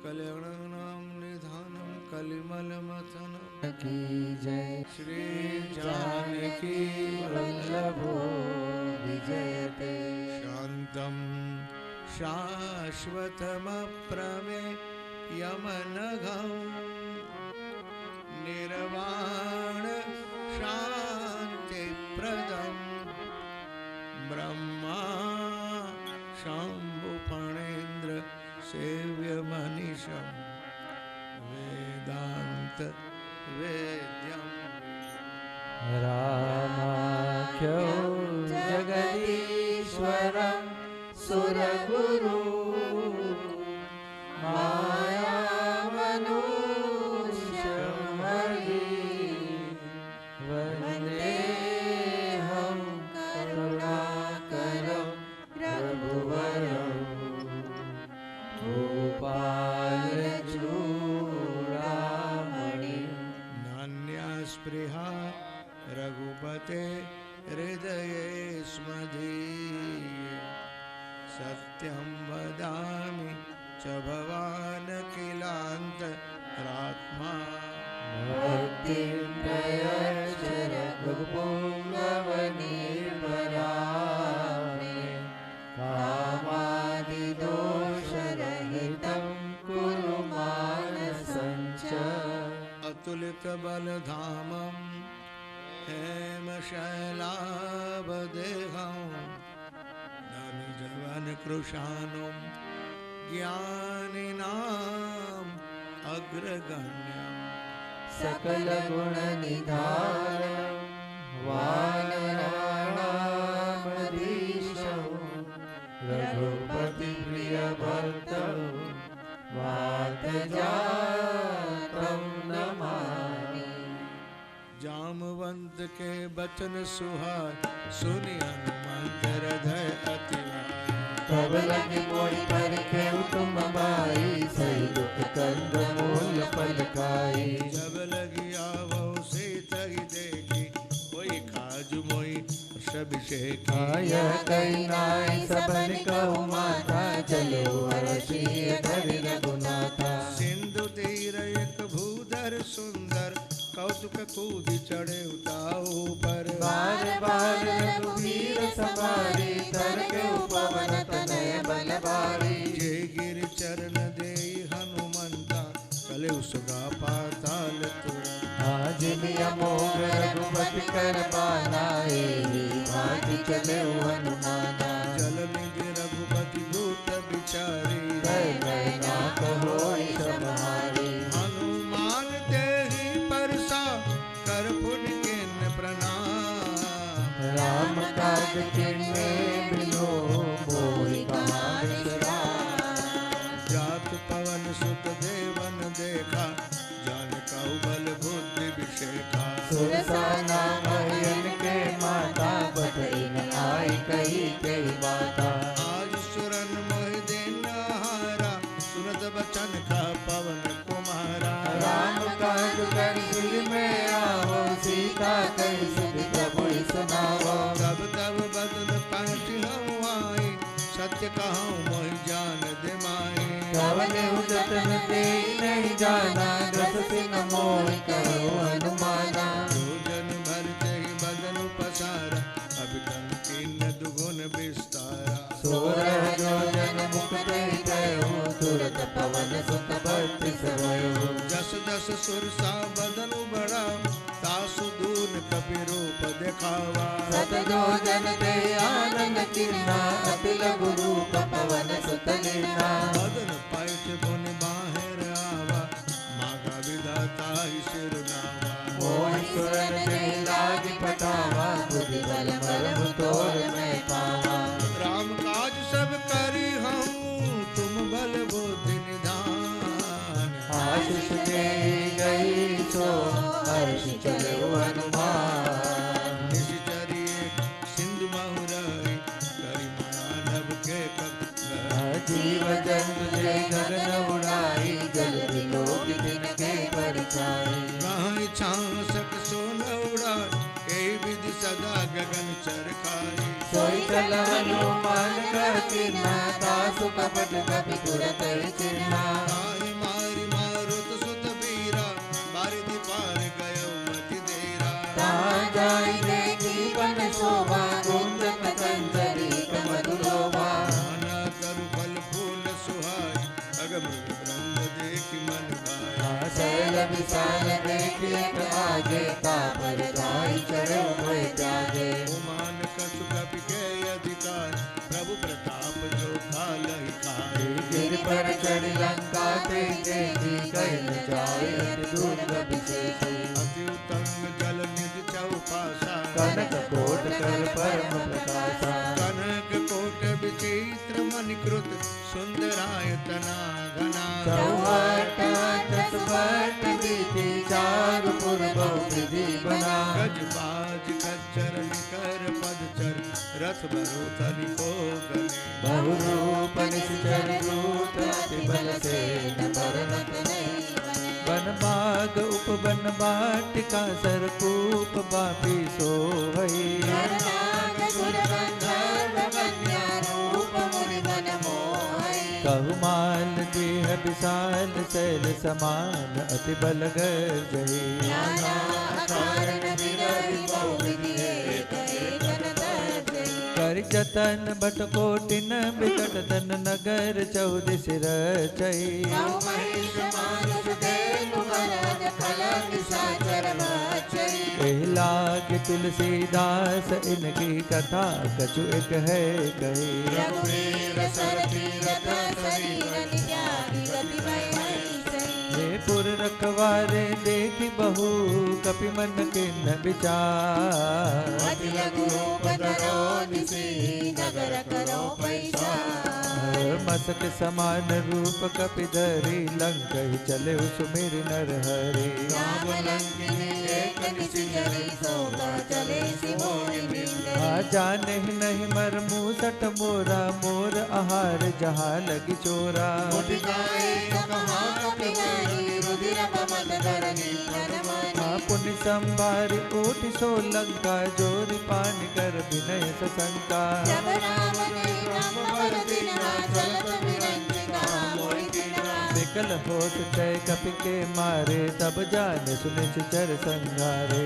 कल्याणानां निधानं कलिमलमथनं की जय। श्री जानकी वल्लभो विजयते। शान्तं शाश्वतमप्रमेयमनघं निर्वाण शान्तिप्रदं ब्रह्मा शम्भुफणेन्द्र सेव्यमनीशं वेदांत वेद्यं रामाख्यो जगदीश्वरं सुरगुरु मायामनुष्यं हरि वन्देऽहं करुणाकरं रघुवरं गोपालचूडामणिं। नान्यास्पृहा रघुपते हृदये स्मदीये सत्यं वदामि च भवान् किलान्तरात्मा भक्तिं प्रयच्छ रघुपुङ्गवनिर्भरामि कामादिदोषरहितं कुरु मानसञ्च। अतुलितबलधामं हेमशैलावदेहं धनुजवनकृशानुं ज्ञानिनाम् अग्रगण्यं सकलगुणनिधानं वानराणामधीशं रघुपतिप्रियभक्तं वातजातं नमामि। जामवंत के बचन सुहार सुनि हनुमंत हृदय अतिवार तब लगे मोहि परखे तुम बाई सही दुख कंद मूल पलकाई। जब लगी आवो सीत ही देखी कोई काज मोई अभिषेक आय कई नाई सबन कहु माता चलो अरसिय धरि रघुनाथा। सिंधु तीर एक भूधर सुंदर कौतुक कूदि चढ़े उताऊ पर बार बार रघुवीर सवारी तरके उपवन तनय बलवारी। जे गिर चरण दे हनुमंता कले उसगा पाताल तुरंत। आज भी अमोघ रघुपति कर पाना भाग्य चले हनुमाना। जल निज रघुपति दूत बिचारी गए गए ना कहो समारी। हनुमान तेहि परसा कर पुन किन प्रणाम। राम काज किन्ने बिलो मोहि कहा विश्राम। जात पवन सुत देवन देखा जान कहु बल बुद्धि विषेखा। सुरसा नाम हरियन के माता बतइन आई कही कही बाता। आज सुरन मोहि दिन हारा सुनत बचन का पवन कुमारा। राम काज कर सिर में आओ सीता कही सुध प्रभु सुनाओ। तब तब बदन काटी हम आई सत्य कहूँ मोहि जान दे माई। कवने जतन ते नहीं जाना ग्रस सिंह मोहि कहो हनुमाना। भोजन भरते ही बदन पसारा अभिकन किन्न दुगुन विस्तारा। सोरह योजन मुक्ते गयो तुरत पवन सुत भक्ति सवयो। जस जस सुरसा बदन बड़ा तासु दून कपि रूप दिखावा। सत योजन ते आनंद किन्ना अति लघु रूप पवन सुत लीना। बदन पैठ पुन बाहर आवा मागा विधाता ही सिरनावा। मोहि सुरन ते लाग पटावा बुद्धि बल मरम तोर मैं पावा। राम काज सब करी हम तुम बल बुद्धि निधान। आशीष दे गई सो हर्ष चले हनुमान। निश्चरिए सिंधु महुराई करी मानव के जीव जंतु जे गगन उड़ाई जल लोक दिन के परिचाई। कहाँ छासक सोन उड़ा के विधि सदा गगन चरखाई। सोई चल हनुमान कहती ना तासु कपट कपि तुरत चिन्हा। मृग वृंद देखी मन भाया। शैल विशाल देखि एक आगे, तापर गाय चढ़े भय त्यागे। उमान कछु कपि के अधिकार, प्रभु प्रताप जो खालहि खाए। गिर पर चढ़ी लंका ते देखी, कहीं न जाए अति दुर्लभ विशेषी। अति उत्तम जल निधि चौपासा, कनक कोट कर परम प्रकाशा। कनक कोट विचित्र मणिकृत, सुंदरायतना घना। चौहट आठ सुबट वीथि, चारु पुर बहुविधि बना। गजबाज खच्चर निकर पदचर, रथ बरोथनि को गने। बहुरूप निश्चर रूप, अति बल से बरनत नहीं बने। वन बाग उपवन वाटिका, सरकूप बापी सोहई। नरनाग सुर गंधर्व कन्या, रूप मुनि मन मोहई। कहु माल देह विशाल, शैल समान अति बल गर्जहि। नाना कारण विरहि बहुविधि, एक एक न तर्जहि। कर जतन बट कोटिन बिकट तन, नगर चौदिस रचई। कहु महिष मानुष देनु बरद, खल निशाचर बचई। एहि लागे तुलसीदास, इनकी कथा कछु एक है कही। रघुवीर सर तीरथ शरीर, त्यागी गति भय सही। हे पुर रखवारे देखी बहु, कपि मन किन्न विचार। अति लघु रूप धरो निसी, नगर करो पैसा। मसक समान रूप कपि धरि, लंकहि चले सुमिर नर हरि। राम लंकिनी एक निशि जरि, सोता चले सिमोहि। जाने नहीं मर मूसट मोरा, मोर आहार जहाँ लगी चोरा। पुण्य संभारी ओटि सो लंका, जोरि पानी कर विनय सशंका। विकल होत तय कपि के मारे, तब जाने सुनि चर संघारे।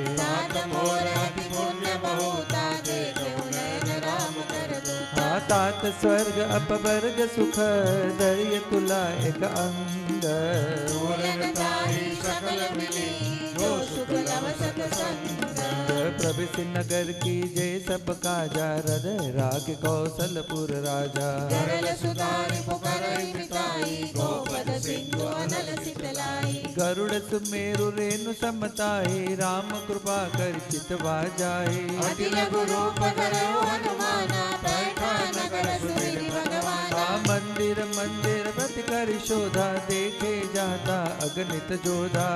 तात स्वर्ग अपवर्ग सुख, धैर्य तुला एक अंग। सकल मिली, जो सुख लव सत्संग। प्रभु नगर की जय सब काजा, हृदय राग कौशलपुर राजा। गरल सुधारि पुकारहि मिताई, गोपद सिंधु अनल सितलाई। गरुड़ सुमेरु रेणु समताई, राम कृपा कर चितवा जाई। अति लघु रूप धरो हनुमाना, बैठा नगर सुमिरि भगवाना। मंदिर मंदिर व्रत कर शोधा, देखे जाता अगणित जोधा।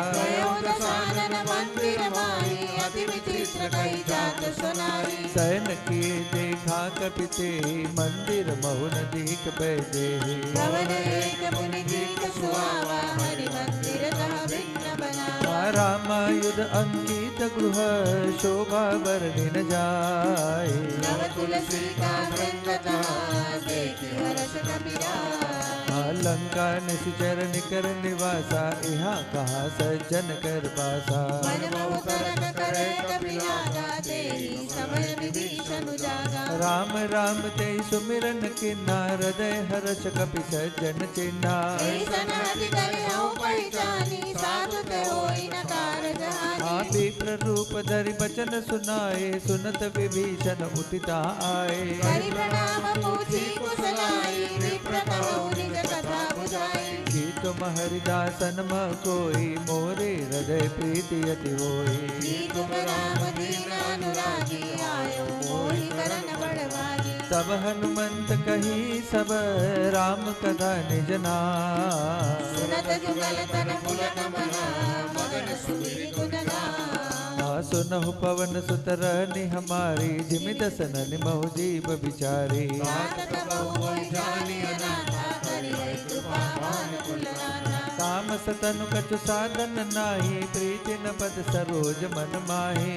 दशानन मंदिर माही, अति विचित्र कही जात सुनाई। शयन किए देखा कपि तेहि, मंदिर महुन दीक बैदेहि। भवन एक मुनि दीक सुहावा, हरि मंदिर तह भिन्न बनावा। रामायुध अंकित गृह, शोभा वर्णि न जाय। नव तुलसी का वृंद तह, देखि हर्ष कपिराय। लंका निश्चर निकर निवासा, यहाँ कहा सज्जन कर बासा। मन बहु तरन करे कपिनागा, तेहि समय विभीषण जागा। राम राम ते सुमिरन किन्ना, हृदय हर्ष कपि सज्जन चिन्हा। विप्र रूप धरि बचन सुनाए, सुनत विभीषण उठिता आए। की तुम हरिदासन म कोई, मोरे हृदय प्रीति अति होई। तुम राम दीन अनुरागी, आयो मोहि करन बड़भागी। तब हनुमंत कही सब, राम कथा निज नाम। सुनत जुगल तन पुलक मना, मगन सुमिरि गुण गान। सुनहु पवन सुत रहनि हमारी, जिमि दसन निमहु जीव बिचारी। काम सतनु कछु साधन नाही, प्रीति न पद सरोज मन माही।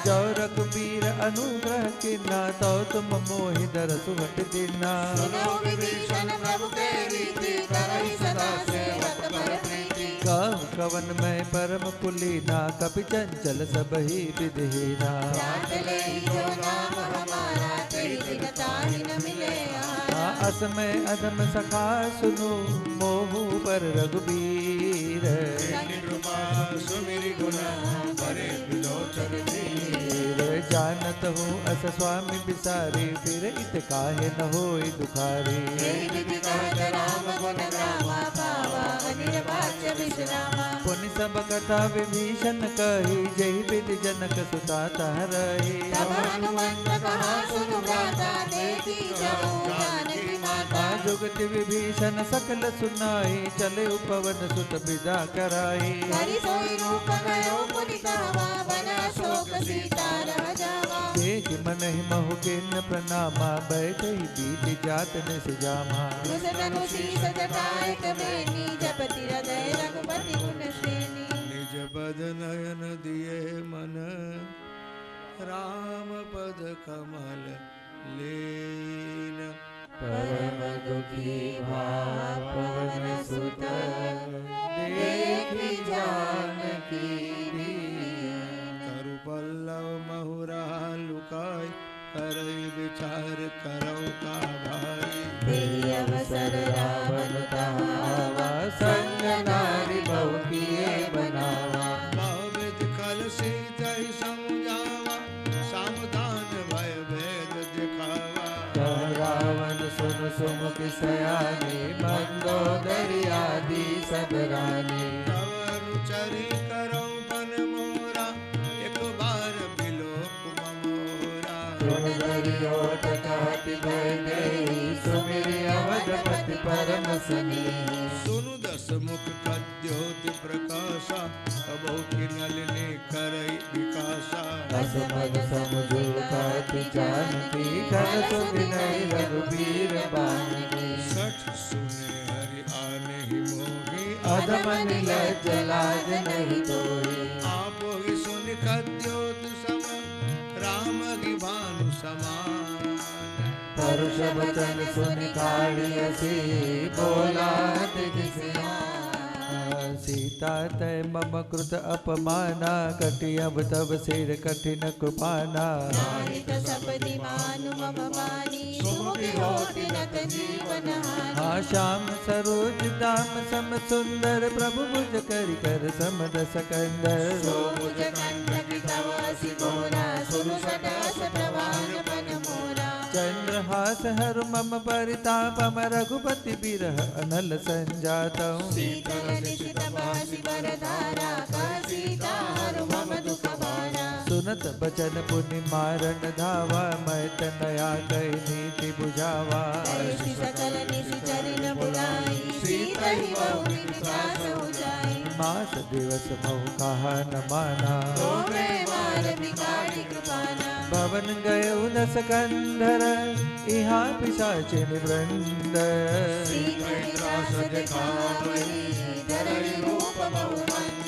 जो रघुबीर अनुग्रह किन्ना, तो तुम मोहि दरसु हट दिना। कहु कवन मैं परम कुलीना, कपि चंचल सबहि विधिहीना। असमय अधम सखा सुनो मोहु पर रघुबीर तेरी कृपा सुमिरि गुण करे विलोचन धीर। जानत हूँ अस स्वामी बिसारी फिर इत काहे न होई दुखारी। राम गुण ग्रामा पावा अनिर्वाच्य विश्रामा। पुनि सब कथा विभीषण कही जय विधि जनक सुता तहरही। तब हनुमंत कहा सुनु भ्राता देखी जाऊं जानकी माता। जुगति विभीषण सकल सुनाई चले उपवन सुत विदा कराई। हरि सोई रूप गयो पुनि कहवा बना शोक सीता रह जावा। देख मन ही महु किन्न प्रणामा बैठे बीत जात निस जामा। उस तनु शीस जटाए कबेनी जपति हृदय रघुपति गुण श्रेणी। निज पद नयन दिए मन राम पद कमल लीन। परम दुखी भाव पवन सुत देखी जानकी दीन। करु पल्लव महुरा लुकाई करई विचार करौ का भाई। तेहि अवसर रावण कहावा संग नारी बहु किए बनावा। बहुविध खल सीतहि समझावा सावधान भय भेद दिखावा। रावण सुन सुमुख सयानी मंदोदरी आदि सब रानी। तव चरी करौ बन मोरा एक बार बिलोक मोरा। ओट कहति भय देहि सुमिरि अवधपति परम स्नेही। सुनु दस मुख खद्योति प्रकाशा अबौ की नलिनी करई विकासा। असमग समुझु कहति जानकी घन सुविनय रघुबीर बानकी। सठ सुने हरि आने ही मोही अधम निलज्ज लाज नहीं तोही। आप ही सुन खद्योत सम राम की भानु समान। परुष वचन सुनि काढ़ियसि बोला तिज सियान। सीता तय मम कृत अपमाना कटि अब तब सिर कठिन कृपाना। नाहित सपदि मानु मम मानी सुमुखि होति नत जीवन हानि। हाँ श्याम सरोज दाम सम सुंदर प्रभु भुज करि कर समदस कंदर। सोमुज कंठ तव असि घोरा सुनु सट अस प्रवान पन मोरा। चंद्रहास हर मम परितापम रघुपति बिरह अनल संजातम्। शीतल निशित बासी बरधारा कह सीता हरु मम दुख भारा। सुनत बचन पुनि मारन धावा मैं तनया कही नीति बुझावा। तैसी सकल निशि चरिन बुलाई सीता ही बहु विकास हो जाई। मास दिवस महु कहा न माना तो मैं मार बिगाड़ी कृपाना। भवन गयो दस कंधर इहाँ पिशाचिन वृंद। सीता त्रास दिखावई धरई रूप बहु मंद।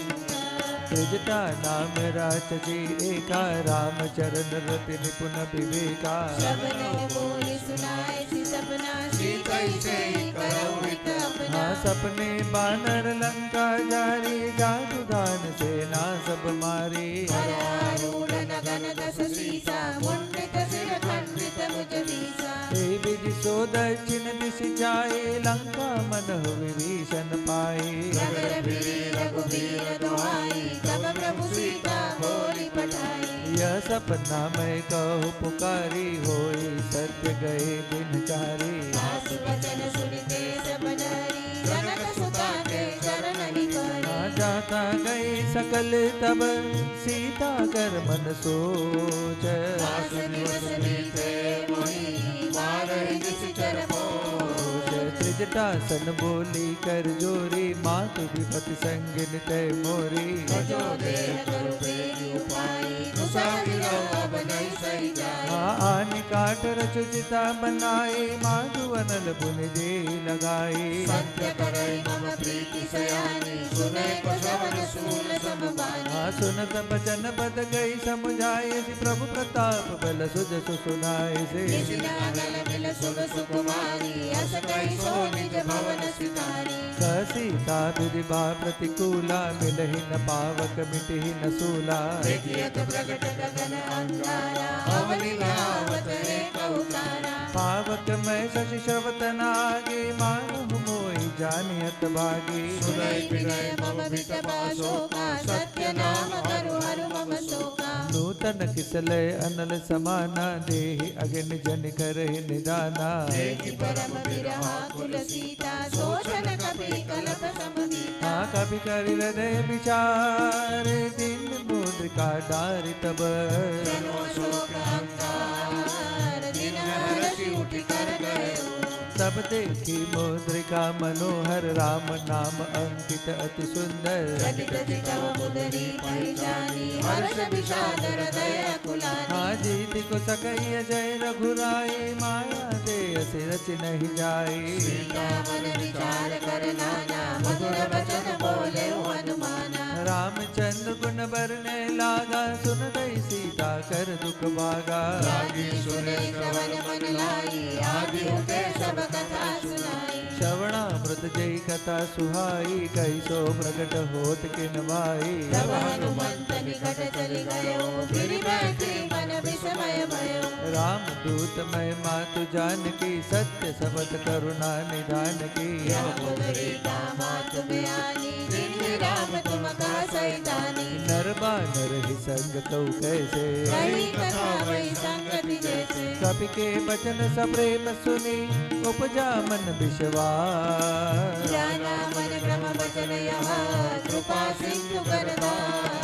त्रिजटा नाम राचजी एका राम चरण रति निपुण विवेका। सबने बोली सुनाए सी सपना सीता से करो हित अपना। हाँ सपने बानर लंका जारी जादू दान सेना सब मारी। हरारूढ़ नगन दस सीसा मुंडित सिर खंडित मुझ बीसा। हे विधि सो दक्षिण दिश जाए लंका मन विभीषण पाए। नगर फिरे रघुबीर दुहाई तब प्रभु सीता बोली पठाई। यह सपना मैं कहूँ पुकारी होई सत्य गए दिन चारी। दास वचन सुनते सब नारी जनक सुता के चरण निकरी। जाता गए सकल तब सीता कर मन सोच। दास दिवस बीते मोहि मारहि निश्चर पोष। त्रिजटा सन बोली कर जोरी मातु विपति संग नितय मोरी। जो देह करु पेरी उपाई दुसागिरो अब नहीं सही जाए। आन काट रचुचिता बनाए माधु अनल पुनि दे लगाए। सत्य करई मम प्रीति सयानी सुने को श्रवण सूल सब बानी। सुनत बचन बद गई समुझाए प्रभु प्रताप बल सुज सुनाए से। निशिनागल मिल सुन सुकुमारी अस कहि सो निज भवन सितारी। सीता विधिभा प्रतिकूला मिलहि न पावक मिटहि न सूला। देखियत प्रगट गगन अंगारा अवनि लावत एक अवतारा। पावक मैं शशि श्रवत नागे मानहु मोहि जानियत भागे सुनय विनय मम विटपा शोका सत्य नाम करु हरु मम शोका नूतन किसलय अनल समाना देहि अग्नि जन करहि निदाना देखि परम विरहा कुल सीता सोचन कपि कलप समवीता कभी कर हृदय विचार दिन मुद्रिका डारि तब जनो शोक अंकार दिन हरषि उठि कर गयो तब देखी मुद्रिका मनोहर राम नाम अंकित अति सुंदर जनित जितव मुदरी पहचानी हर्ष विषाद हृदय कुलानी हाँ जीति को सकैय जय रघुराई माया दे असे रच नहीं जाई सीता मन विचार कर नाना मधुर वचन बोले हनुमाना रामचंद्र गुण बरने लागा सुन दई सीता कर दुख भागा लागी सुने श्रवण मन लाई आदि होते सब कथा सुनाई श्रवणामृत जय कथा सुहाई कैसो प्रकट होत किन भाई तब हनुमंत निकट चली गयो फिर बैठे मन विस्मय भयो राम दूत मैं मातु जानकी सत्य सबत करुणा निधान की यह मुदरी का मातु बयानी जिन राम तुम का सैतानी नर बानर ही संग कऊ कैसे कही कथा वही संगति जैसे कपि के बचन सप्रेम सुनी उपजा मन विश्वास जाना मन क्रम वचन यह कृपा सिंधु करदास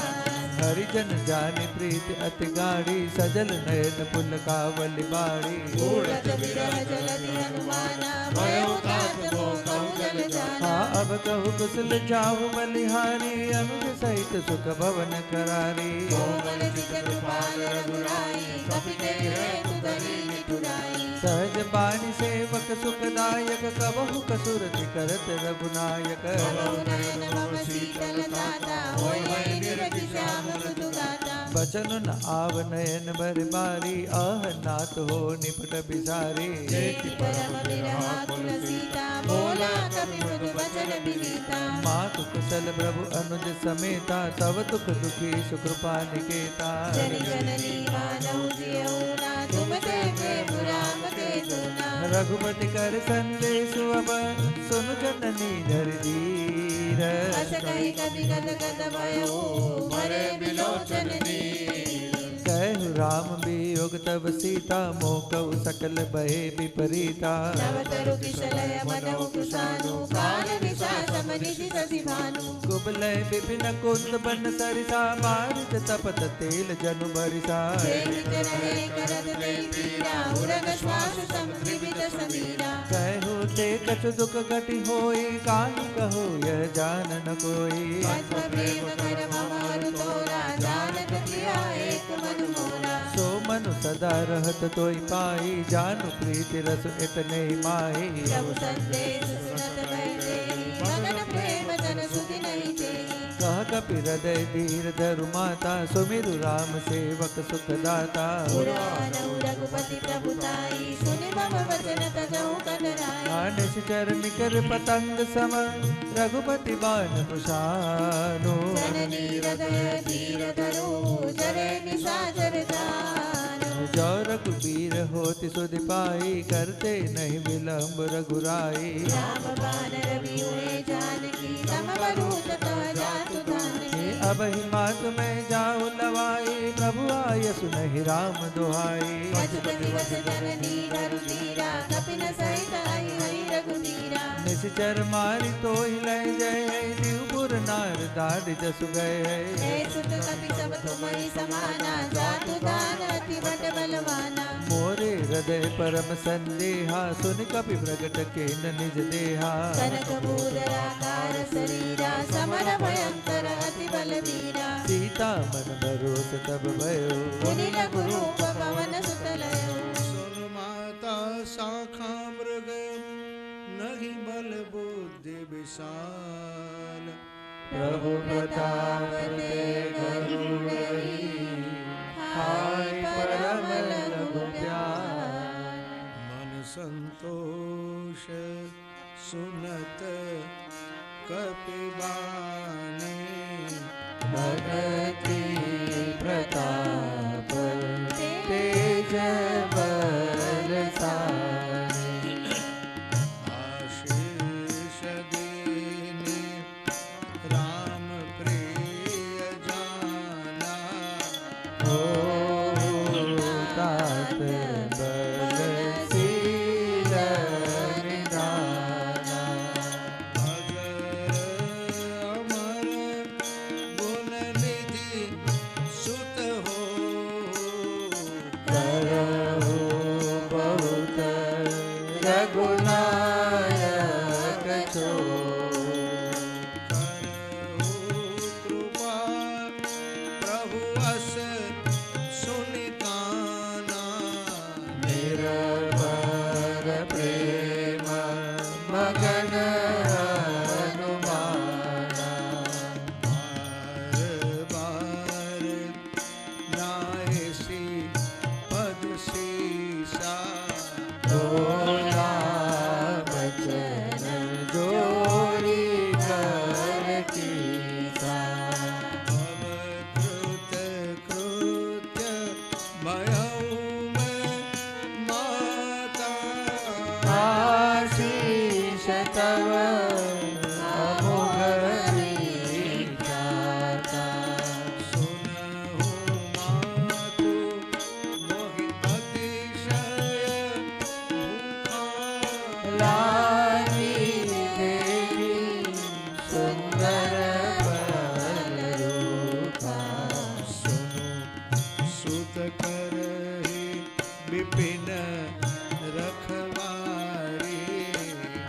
हरिजन जानि प्रीति अति गाढ़ी सजल नयन पुल कावली बाड़ी उड़त विरह जलति हनुमाना भयो तात वो कहु जल जाना हाँ अब कहु कुशल जाहु बलिहारी अनुज सहित सुख भवन करारी कोमल चित कृपाल रघुराई कपि के हेतु धरी निठुराई सहज बानी सेवक सुखदायक कबहु कसुरति करत रघुनायक कबहु नयन मम शीतल दाता होय होय निरखि श्याम मृदु गाता बचन न आव नयन बर बारी आह नाथ हो निपट बिसारी देखि परम विरहा कुल सीता बोला कपि मृदु वचन विनीता मातु कुशल प्रभु अनुज समेता तव दुख दुखी सुकृपा निकेता जन जननी मानहु जियऊना तुम ते प्रेम राम के दूना रघुपति कर संदेश अब सुन जननी धर धीर अस कहि कपि गद गद भयो मरे बिलोचन नीर कहु राम वियोग तब सीता मोकऊ सकल भय विपरीता तव तरु किशलय मनहु कुशानु काल विशासम निधि सधि भानु कुबलय विपिन कुंद बन सरिसा बारित तपत तेल जनु बरिसा प्रेमित रहे करत नहीं पीरा उरग श्वास संक्रिमित समीरा कहु ते कछु दुख घटि होई काहि कहो यह जान न कोई मध्व प्रेम कर मम हरु तोरा जानत प्रिया एक मन मोरा सो मनु सदा रहत तोई पाई जानु प्रीति रस इतने माई प्रभु संदेश सुनत बैठे मगन प्रेम जन सुधि नहीं तेहि कह कपि हृदय धीर धरु माता सुमिरु राम सेवक सुख दाता पुराणउ रघुपति प्रभुताई सुनि मम वचन तजहु कतराई निश्चर निकर पतंग सम रघुपति बान कुशानो जननी हृदय धीर धरो जरे निशाचर दानो जो रघुबीर होति सुधि पाई करते नहीं विलंब रघुराई राम बाण रवि हुए जानकी तम बरूत तह जातु धानकी अब ही मात में जाऊं लवाई प्रभु आय सुनहि राम दुहाई अजुत दिवस जननी धरु धीरा कपिन सहित आई हरि रघुबीरा निश्चर मारी तो ही लय जय दिवपुर नार दाढ़ जसु गए हे सुत कपि सब तुमहि समाना जातु दान अति बट बलवाना मोरे हृदय परम संदेहा सुन कपि प्रगट के न निज देहा कनक भूधराकार शरीरा समर भयंकर अति बलवीरा सीता मन भरोस तब भयो मुनि लघु रूप पवन सुत लयो सुन माता शाखा मृग नहीं बल बुद्धि विशाल प्रभु प्रताप तेगरु हाय परम लघु प्यार मन संतोष सुनत कपिबाने भगति प्रताप तेज बल सा तव अमोघ विचारता। सुनहु मातु मोहि अतिशय भूखा। लागी देवी सुंदर फल रूपा। सुनु सुत करहि विपिन रखवारी।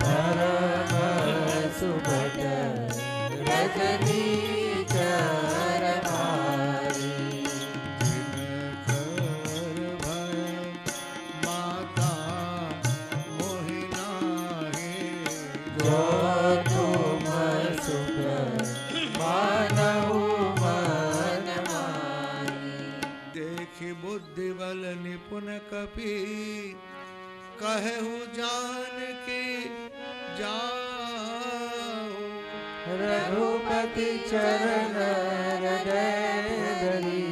परम सुभट रजनी चरमारी। दिनकर भय माता मोहि नाहि। जो तुम सुख मानहु मन माही। देखि बुद्धि बल निपुण कपि कहु जान की जाओ। रघुपति चरण हृदय धरी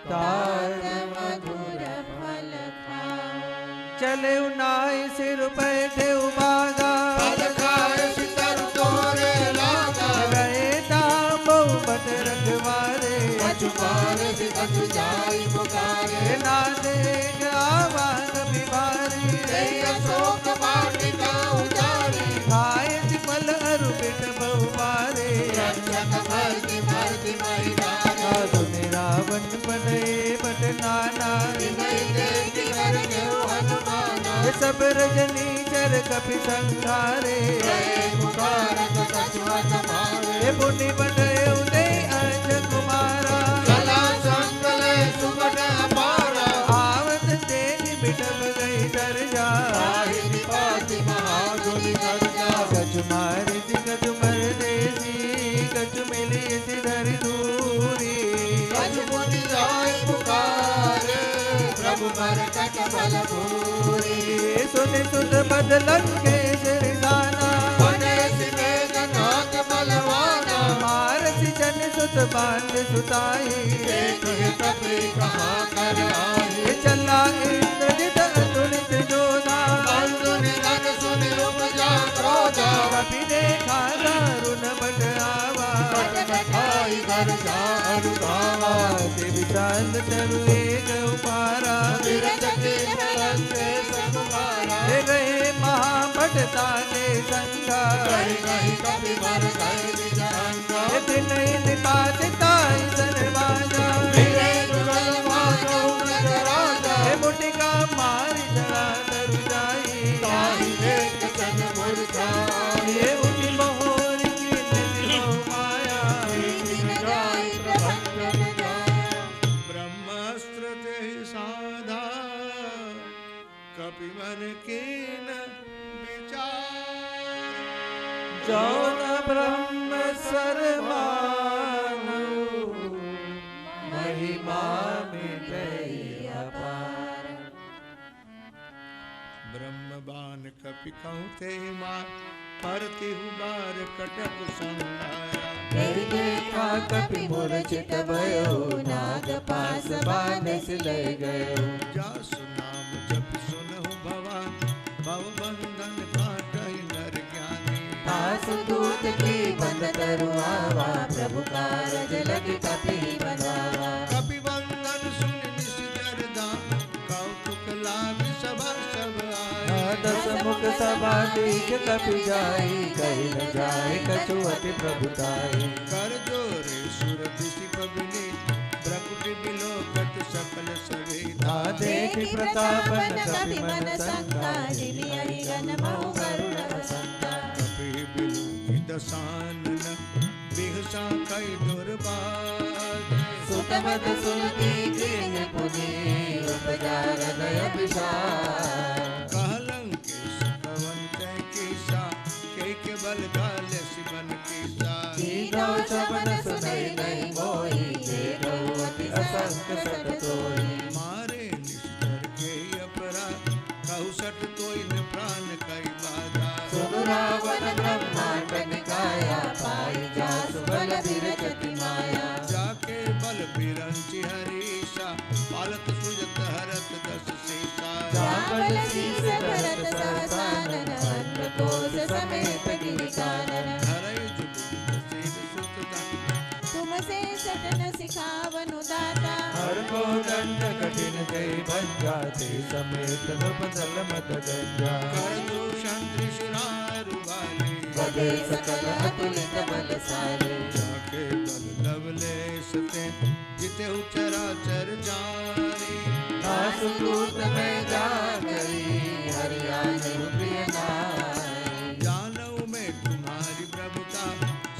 तात मधुर फल खाओ। चले नाई सिर बैठे बागा। फल खाए सितर तोरे लागा। गए दाम बहुमत रखवारे। कछु पारस कछु जाई पुकारे। ना देख आवाज बिबारी। जय अशोक वाटिका उजारी। खाए फल अरु बिट बहुबारे। रक्षक भरति भरति महिलारा। सुने रावण बने बट नाना। विनय देखि कर देव हनुमाना। ये सब रजनी चर कपि संघारे। जय पुकारत कछु अत भावे। ये मुनि बने उदय अंश कुमारा। कला संकले सुबट अपारा। आवत तेज बिटप गई दर्जा। ताहि निपाति महागुनि गर्जा। कछु मारे कछु मर देसी। कछु मिली सिधर दूरी। कछु मुनि जाय पुकारे। प्रभु मरकट बल भूरि। सुन सुन बदलन के सिरदाना। बने सिवेद नाथ बलवाना। मारसी जन सुत बांध सुताई। देख हे कपि कहाँ कर आई। ये चला इंद्रजित अतुलित जोधा। बंधु निधन सुनि उपजा क्रोधा। कभी देखा दारुण बट आवा। आई घर जा अरुधावा। ते विशाल तरु एक उपारा। विरज कीन रंगे सकुमारा। हे गए महाभटता के संगा। कहीं कहीं कपि मर गए निजंगा। ये दिन निपातिता सरवाजा। वीरे दुर्गल मानो नर राजा। हे मुटिका मारी जड़ा तरु जाई। ताहि एक सन मूर्छाई। ये उठी मोहर की निधि माया। दिन जाई प्रभंजन जाया। ब्रह्मास्त्र तेहि साधा। कपि मन कीन विचार। जौन ब्रह्म सरमानु। महिमा मिटई अपार। ब्रह्मबान कपि कहते मार। परति हुबार कटक संहारा। तेरी देखा कपि मूर्छित भयो। नाग पास बांधस ले गयो। जासु नाम जप सुनहु भवान। भव बंधन काटहि नर ज्ञानी। पास दूत की बंद तरुआवा। प्रभु कारज लग कपि बनावा। कपि बंधन सुन निशिचर दान। कौतुक लाग सभा सब आए। दस मुख सभा देख कपि जाई। कहि न जाय कछु अति प्रभुताई। कर जोरे सुर दिशि पबिनी। प्रकुटि बिलोकत सकल सवेदा। देख प्रतापन कपि मन संका। जिमि अहिगन महु करुण बसंता। कपि बिलु दसानन। बिहसा कई दुर्बाद। सुतमत सुनती किन पुनि। उपजा हृदय विशाल। कहलंकेश कवन तै कीसा। के बल गाल शिवन कीसा। तीनों शब्द सुनै नहीं मोही। देखो अति असंख्य सत तोही। मारे निष्ठर के अपराध। कहु सट तोइ न प्राण कई बाधा। सुन रावण ब्रह्मांड निकाया। पाई जासु बल विरचति माया। जाके बल बिरंचि हरीसा। पालत सुजत हरत दस सीसा। जाबल शीस भरत सहसानन। अन्न कोश पंजा ते समेत नृपदल मद गंजा करदूषण त्रिशूलारु वाले वदे सकल अतुलित बलशाली जाके दल लवलेश ते जिते चराचर जारी सुकृत में जा करी हरियाणा प्रिय नारी जानऊ में तुम्हारी प्रभुता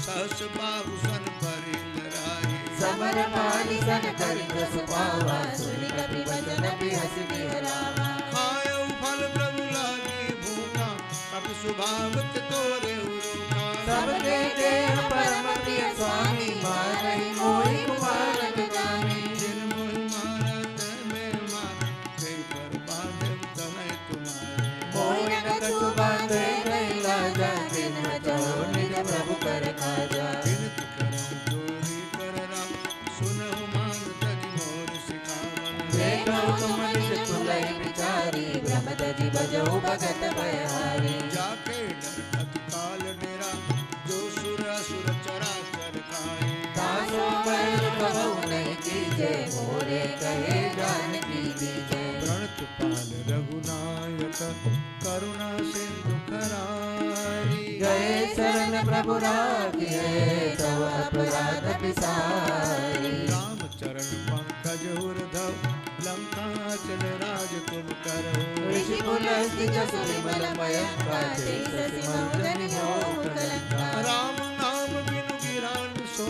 सहस बाहु सन परि लराई समर पाली सन करि जस पावा सुनि कपि वचन बिहस बिहरावा खायो फल प्रभु लागी भूखा कपि सुभावत तोरे उरुखा सबके देह परम प्रिय स्वामी मारहि मोहि कुमारक जानी जिन मोहि मारत में मार जय पर बांधे तनय तुम्हारे मोहि न कछु बांधे नहीं लाजा किन जो निज प्रभु कर काजा बिनती करम जोरी कर राम सुनहु मान तनि मोर सिखावन देखो तुम निज तुलय विचारी ब्रह्म तजि बजहु भगत भयहारी जाके डर अति काल डेरा जो सुर असुर चराचर खाए तासो बैर कहु नहीं कीजे मोरे कहे जानकी दीजे प्रणत पाल रघुनायक करुणा सिंधु खरारी गए शरण प्रभु राखिए तव अपराध बिसारी राम चरण पंकज उर्धव लंका चल राज तुम करो ऋषि पुलस्ति जसु विमल मयं काते ससि मौदनि मोह कलंका राम नाम बिनु गिरान सो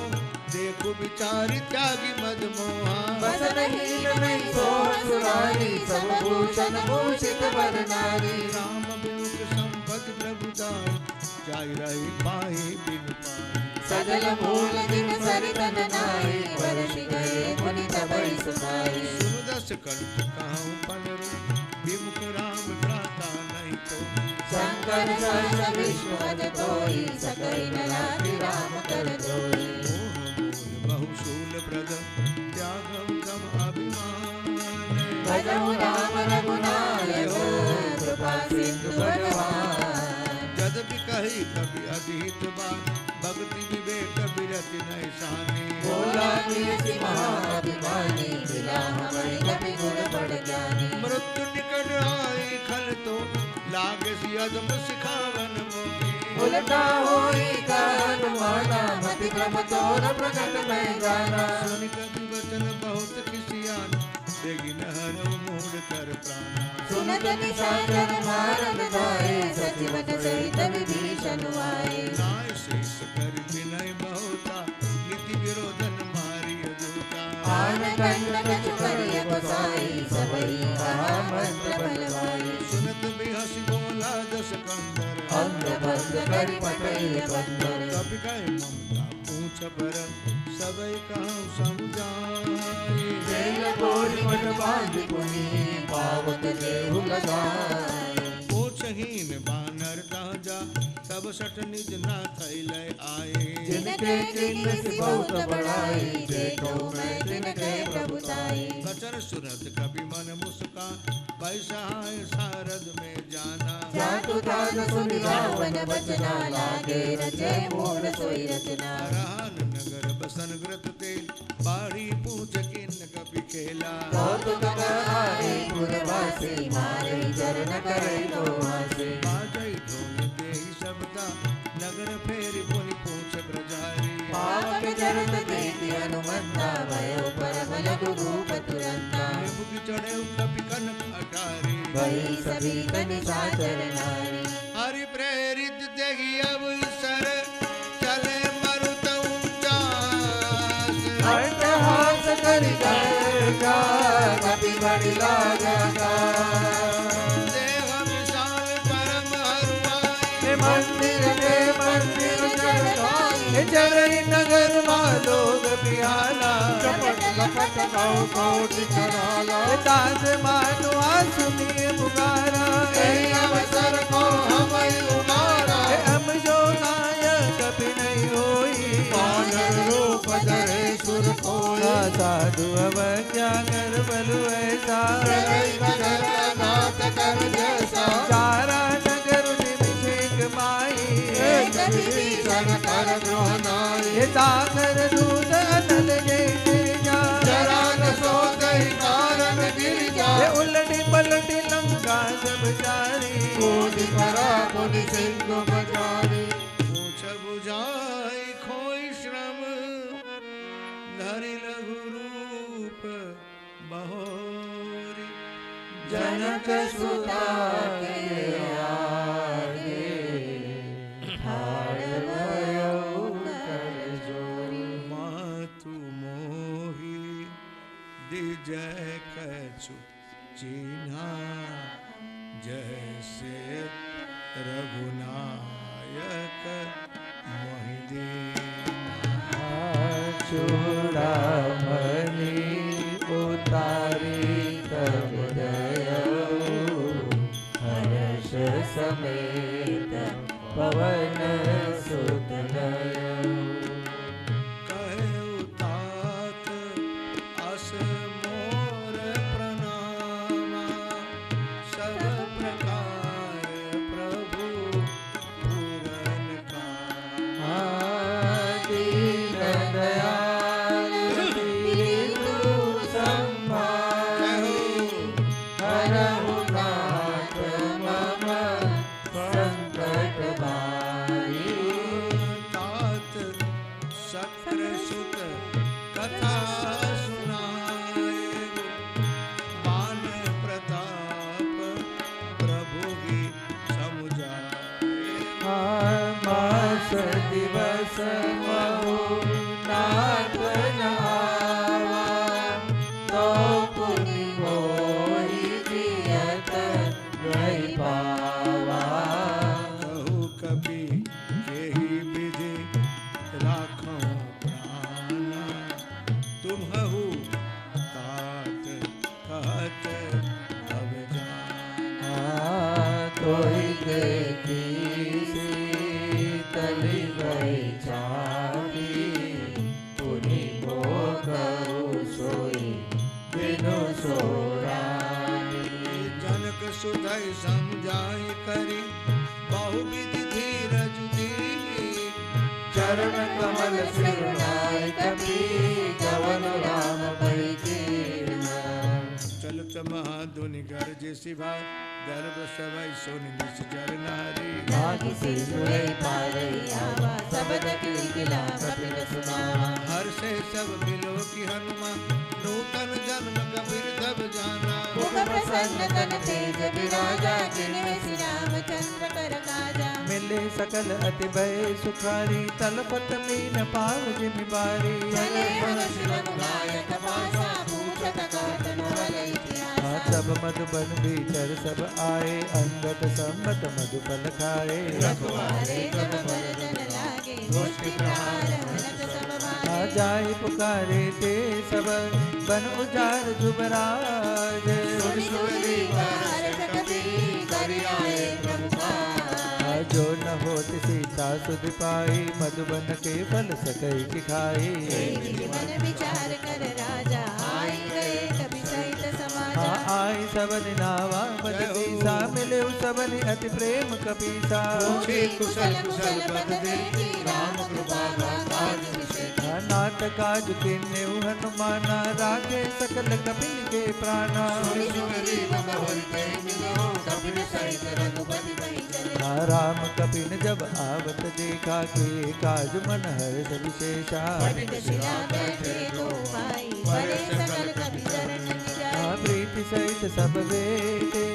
देखो विचारि त्यागी मद मोहा बसन हीन नहीं सो सुरारी सब भूषण भूषित वर नारी राम विमुख संपद प्रभु दाई जाई रही पाहि बिनु पाई सजल मूल दिन सरितन नाई वर्षि गए मुनि तबई सुनाई सुनु दस कंठ कहूँ पनरु विमुख राम भ्राता नहीं तो शंकर सहस विष्णु पद तोई सकई नराति राम कर जोई मोह मोल बहुशूल प्रद त्यागम तम अभिमान भजहु राम रघुनायक कृपा सिंधु भगवान जदपि कही कभी अधीत बात भक्ति विवेक विरति नहीं सानी बोला कीर्ति महाअभिमानी दिला हमारी कपि गुण पड़ ज्ञानी मृत्यु निकट आई खल तो लागे सी अदम सिखावन मोही उलटा होई का अनुमाना मति भ्रम तोर प्रकट में जाना सुनि कभी वचन बहुत किसियान देगी नहर मूड कर प्राण सुनत निशाचर मारन जाए सचिवत सहित विभीषण आए नाय शेष कर विनय बहुता नीति विरोधन मारी अजूता आन कंड कछु करिय गोसाई सबई कहा मंत्र बलवाई सुनत बिहसी बोला दस कंदर अंग भंग करि पटई बंदर कभी कहे ममता पूछ पर सबई कहूँ समझाई जेल कोटि मठ बांध पुनि पावक देहु लगाई पोछहीन बानर दाजा सब सठ निज ना थैले आए जिनके चिन्ह सि बहुत बड़ाई देखो मैं तिनके प्रभुताई बचन सुरत कभी मन मुस्कान पैसा सारद में जाना जातु दान सुनि रावण बचना लागे रचे मूढ़ सोई रचना रहन नगर बसन ग्रत ते बाड़ी पूछ किन कभी खेला कौतुक आए पुरवासी मारे चरण करे लो आसे बाजई ढोल देहि सबदा नगर फेरी पुनि पूछ ब्रजारी पावक चरत देखि हनुमंता भयो परम लघु रूप तुरंता मुख चढ़े कभी कनक अटारी भई सभी निशाचर नारी हरि प्रेरित देहि अवसर चले मरुत उचास अट्टहास करि जा कपि बड़ी लागा देह विशाल परम हरुआई मंदिर के मंदिर चढ़ाई चरई नगर लोग बिहाला चपट लपट गाँव कोटि कराला दास मानुआ सुनिए पुकारा अवसर को हम उबारा हम जो नायक कभी नहीं होई वानर रूप धरे सुर कोई साधु अवज्ञा कर बलु ऐसा चरई बदर अनाथ कर जैसा चारा नगर निमिषेक माई एक विभीषण कर द्रोह नाई सागर दूत अनल जय गिरिजा जरा न सो दही कारण गिरिजा जारी कूद पड़ा मुनि सिंधु बजारी पूछ बुझाई खोई श्रम धरि लघु रूप बहोरी जनक सुता के आगे ठाड़ भयो कर जोरी। मातु मोही दिजय कछु चीन्हा जैसे रघुनायक मोहि दीन्हा। चूड़ामणि उतारी तब दयऊ हर्ष समेत पवन सुत लयऊ। कहु तात अस मोर प्रणामा सब प्रकार प्रभु पूरन कामा। दीन दयाल दीनु सम्मानी हरहु नाथ मम संकट बारी। तात शक्र सुत कथा सुनाए बान प्रताप प्रभु ही समुझाए। मास दिवस महु नाथ न आवा तो पुनि मोहि जियत नहीं पावा। कहु कपि केहि विधि राखो प्राणा तुम्हु तात कहत अब जाना। कोई देखी शीतली गई छाती पुनि को कहु सोई बिनु सोरानी। जनक सुधई समझाई करी बहुविधि धीरज दीनी। चरण कमल सिरनाय कपि कवन राम भई कीर्ना। चलत महाधुनि गर्ज सिवाय गर्भ सवै सुन निश्चर नारी। लागी सिंधुरे पारई आवा सबद किला कपिल सुनावा। हर्षे सब मिलो की हनुमान नूतन जन्म कबीर तब जाना। मुख प्रसन्न तन तेज विराजा जिनमें श्री रामचंद्र कर काजा। मिले सकल अति भय सुखारी तलपत मीन पाव जिमि बारी। चले मनुष्य रघुनायक पासा पूछत कहत न भल इतिहासा। सब मधुबन भीतर सब आए अंगत सम्मत मधुफल खाए। रघुवारे जब बर जन लागे मुष्टि प्रहार हनत सब भागे। जाय पुकारे ते सब बन उजार जुबराज। सुनि सुनि भारत कपि करि आए प्रभु पास। जो न होत सीता सुध पाई मधुबन के फल सकई की खाई। विधि मन विचार कर राजा आई गए कपि सहित समाजा। आई सबन नावा बद दीसा मिले सबन अति प्रेम कपीसा। पूछे कुशल कुशल पद देखी राम कृपा काज विशेषा। नाथ काज किन्ने हनुमाना राखे सकल कपिल के प्राणा। सुनि सुग्रीव बहुरि कहि मिलो कपिल सहित रघुपति वहीं चले। राम कपिन जब आवत देखा के काज मन हर्ष विशेषा। पठित शिला बैठे दो भाई बड़े सकल कपि चरण निजाई। प्रीति सहित सब बेटे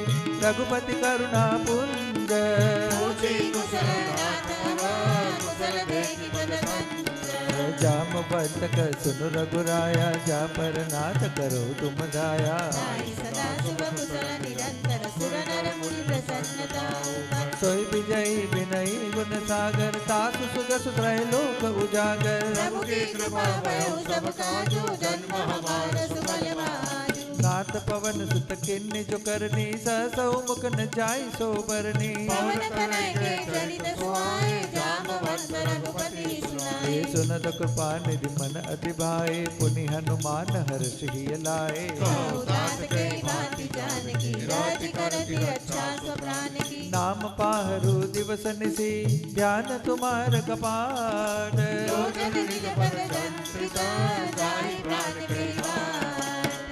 रघुपति करुणा पुंज। पूछे कुशल नाथ कुशल देखि पद कंज। जामवंत कर सुन रघुराया जा पर नाथ करो तुम दाया। आई सदा शुभ कुशल निरंतर सुर नर मुनि प्रसन्नता ऊपर। सोई विजयी विनयी गुण सागर तासु सुख सुत्रय लोक उजागर। प्रभु की कृपा भयो सब काजो जन्म हमारा सुफल बाजू। नाथ पवन सुत किन्नी जो करनी सहसौ मुख न जाय सो बरनी। पवन तनय के चरित सुहाए जामवंत रघुपति सुनाए। सुनत कृपा निधि मन अति भाए पुनि हनुमान हर्ष ही लाए। कहु तात के भांति जानकी राति करति रक्षा स्व प्राण की। नाम पाहरु दिवस निसी ध्यान तुम्हार कपाट। लोचन निज पद संतृता जाहि प्राण के पार।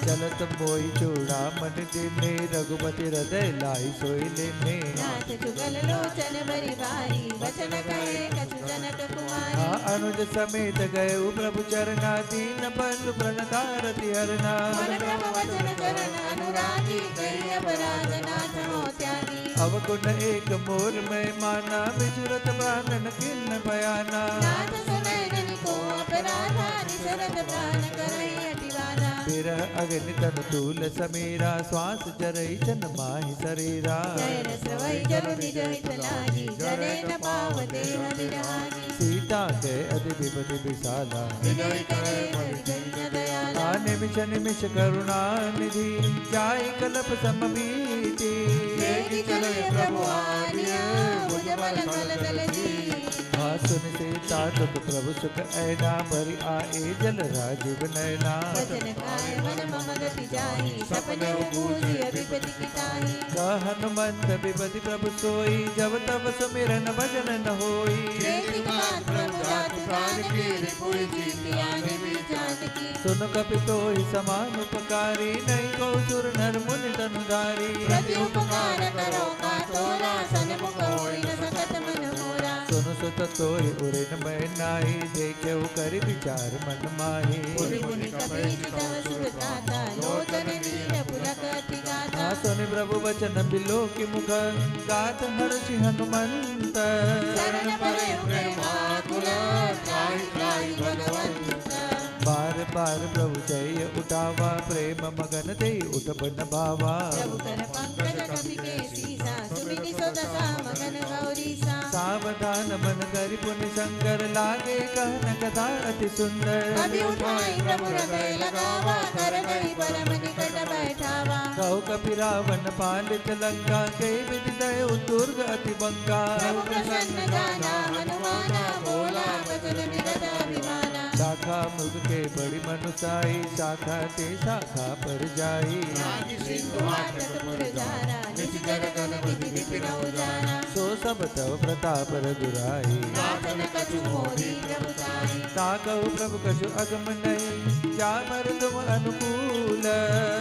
चलत मोई चूड़ामणि दिने रघुपति हृदय लाई सोई लेने नाथ जुगल लोचन बरि भारी वचन कहे कछु जनक कुमारी अनुज समेत गए प्रभु चरना दीन बंधु प्रणतारति हरना मन क्रम वचन चरण अनुरागी कही अपराध नाथ हो त्यागी अवगुण एक मोर में माना विचरत प्राणन किन्न बयाना नाथ सुनय ननि को अपराधा निसरत प्राण करई अतिवाना बिरह अग्नि तन तूल समीरा श्वास जरई जन माहि शरीरा जय रसवई जरु निज हित लागी जरे न पाव देह विरागी सीता के अति विपति विशाला विनय करे परिजन दयाला निमिष निमिष करुणा निधि जाय कलप समबीति देगी चलो प्रभु आर्य मुझ बल कल दल जी सुन सीता दुख प्रभु सुख ऐना भरी आए जल राजीव नैना वचन काय मन मम गति जाहि सपने बूझि विपति किताहि कह हनुमंत विपति प्रभु सोई जब तब सुमिरन भजन न होई देति कांत प्रभु जाति प्राण की रिपुई जीतिया निमि जानकी सुन कपि तोहि समान उपकारी नहीं को सुर नर मुनि तनुधारी प्रति उपकार करो का तोरा सन्मुख होई न सकत मन मोरा सुन सुत तोहि उरिन मैं नाहि देखे करि विचार मन माहि पुनि मुनि कपि तव सुरताता लोचन नीर पुलक अति गाता सुनि प्रभु वचन बिलो की मुख गात हर्षि हनुमंत शरण परे प्रेमाकुल त्राहि त्राहि भगवंत बार बार प्रभु जय उठावा प्रेम मगन दे उठ बन भावा प्रभु कर पंकज कपि के सीसा सुमिनि सोदसा मगन गौरीसा सावधान मन करि पुनि शंकर लागे कहन कथा अति सुंदर कभी उठाई प्रभु हृदय लगावा कर गई परम निकट बैठावा कहो कपि रावण पालित लंका के विधि दय दुर्ग अति बंका प्रभु प्रसन्न जाना हनुमाना बोला वचन निगत अभिमाना शाखा मृग के बड़ी मनुसाई शाखा ते शाखा पर जाई सिंधु हाटक पुर जारा निज जन गण बुद्धि विपिन उजारा सो सब तव प्रताप रघुराई नाथन कछु मोहि प्रभु ताहि ताकहु प्रभु कछु अगम नहीं जा मर तुम अनुकूल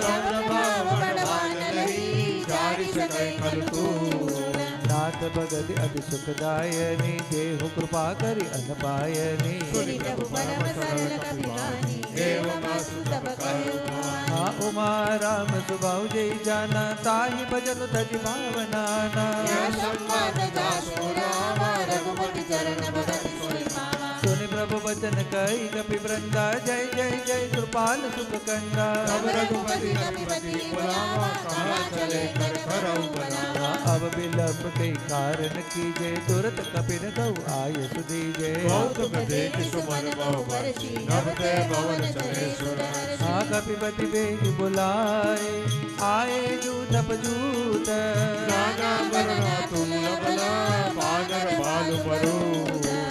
सब भाव बड़वान लही जारि सकै कलकूल नाथ भगत अति सुखदायनी देहु कृपा करि अनपायनी सुनि प्रभु परम सरल कपि गानी देव मासु तब कहे उपमानी हाँ उमा राम सुबाहु जय जाना ताहि भजन तज भावनाना या संवाद जासु रामा रघुपति चरण भगत सुनि पावा सुनि प्रभु वचन कहि कपि वृंदा जय जय जय कृपाल सुख कंदा तब रघुपति कपिपति बुलावा कहाँ चले कर करऊ बनावा अब विलंब कई कारण कीजे तुरत कपिन गौ आय सुदीजे गौतम देख सुमन बहु वर्षी नभ ते भवन चले सुर हाँ कपिपति बेग बुलाए आए जूतप जूत नाना वरना तुल्य बला पागर बालु बरु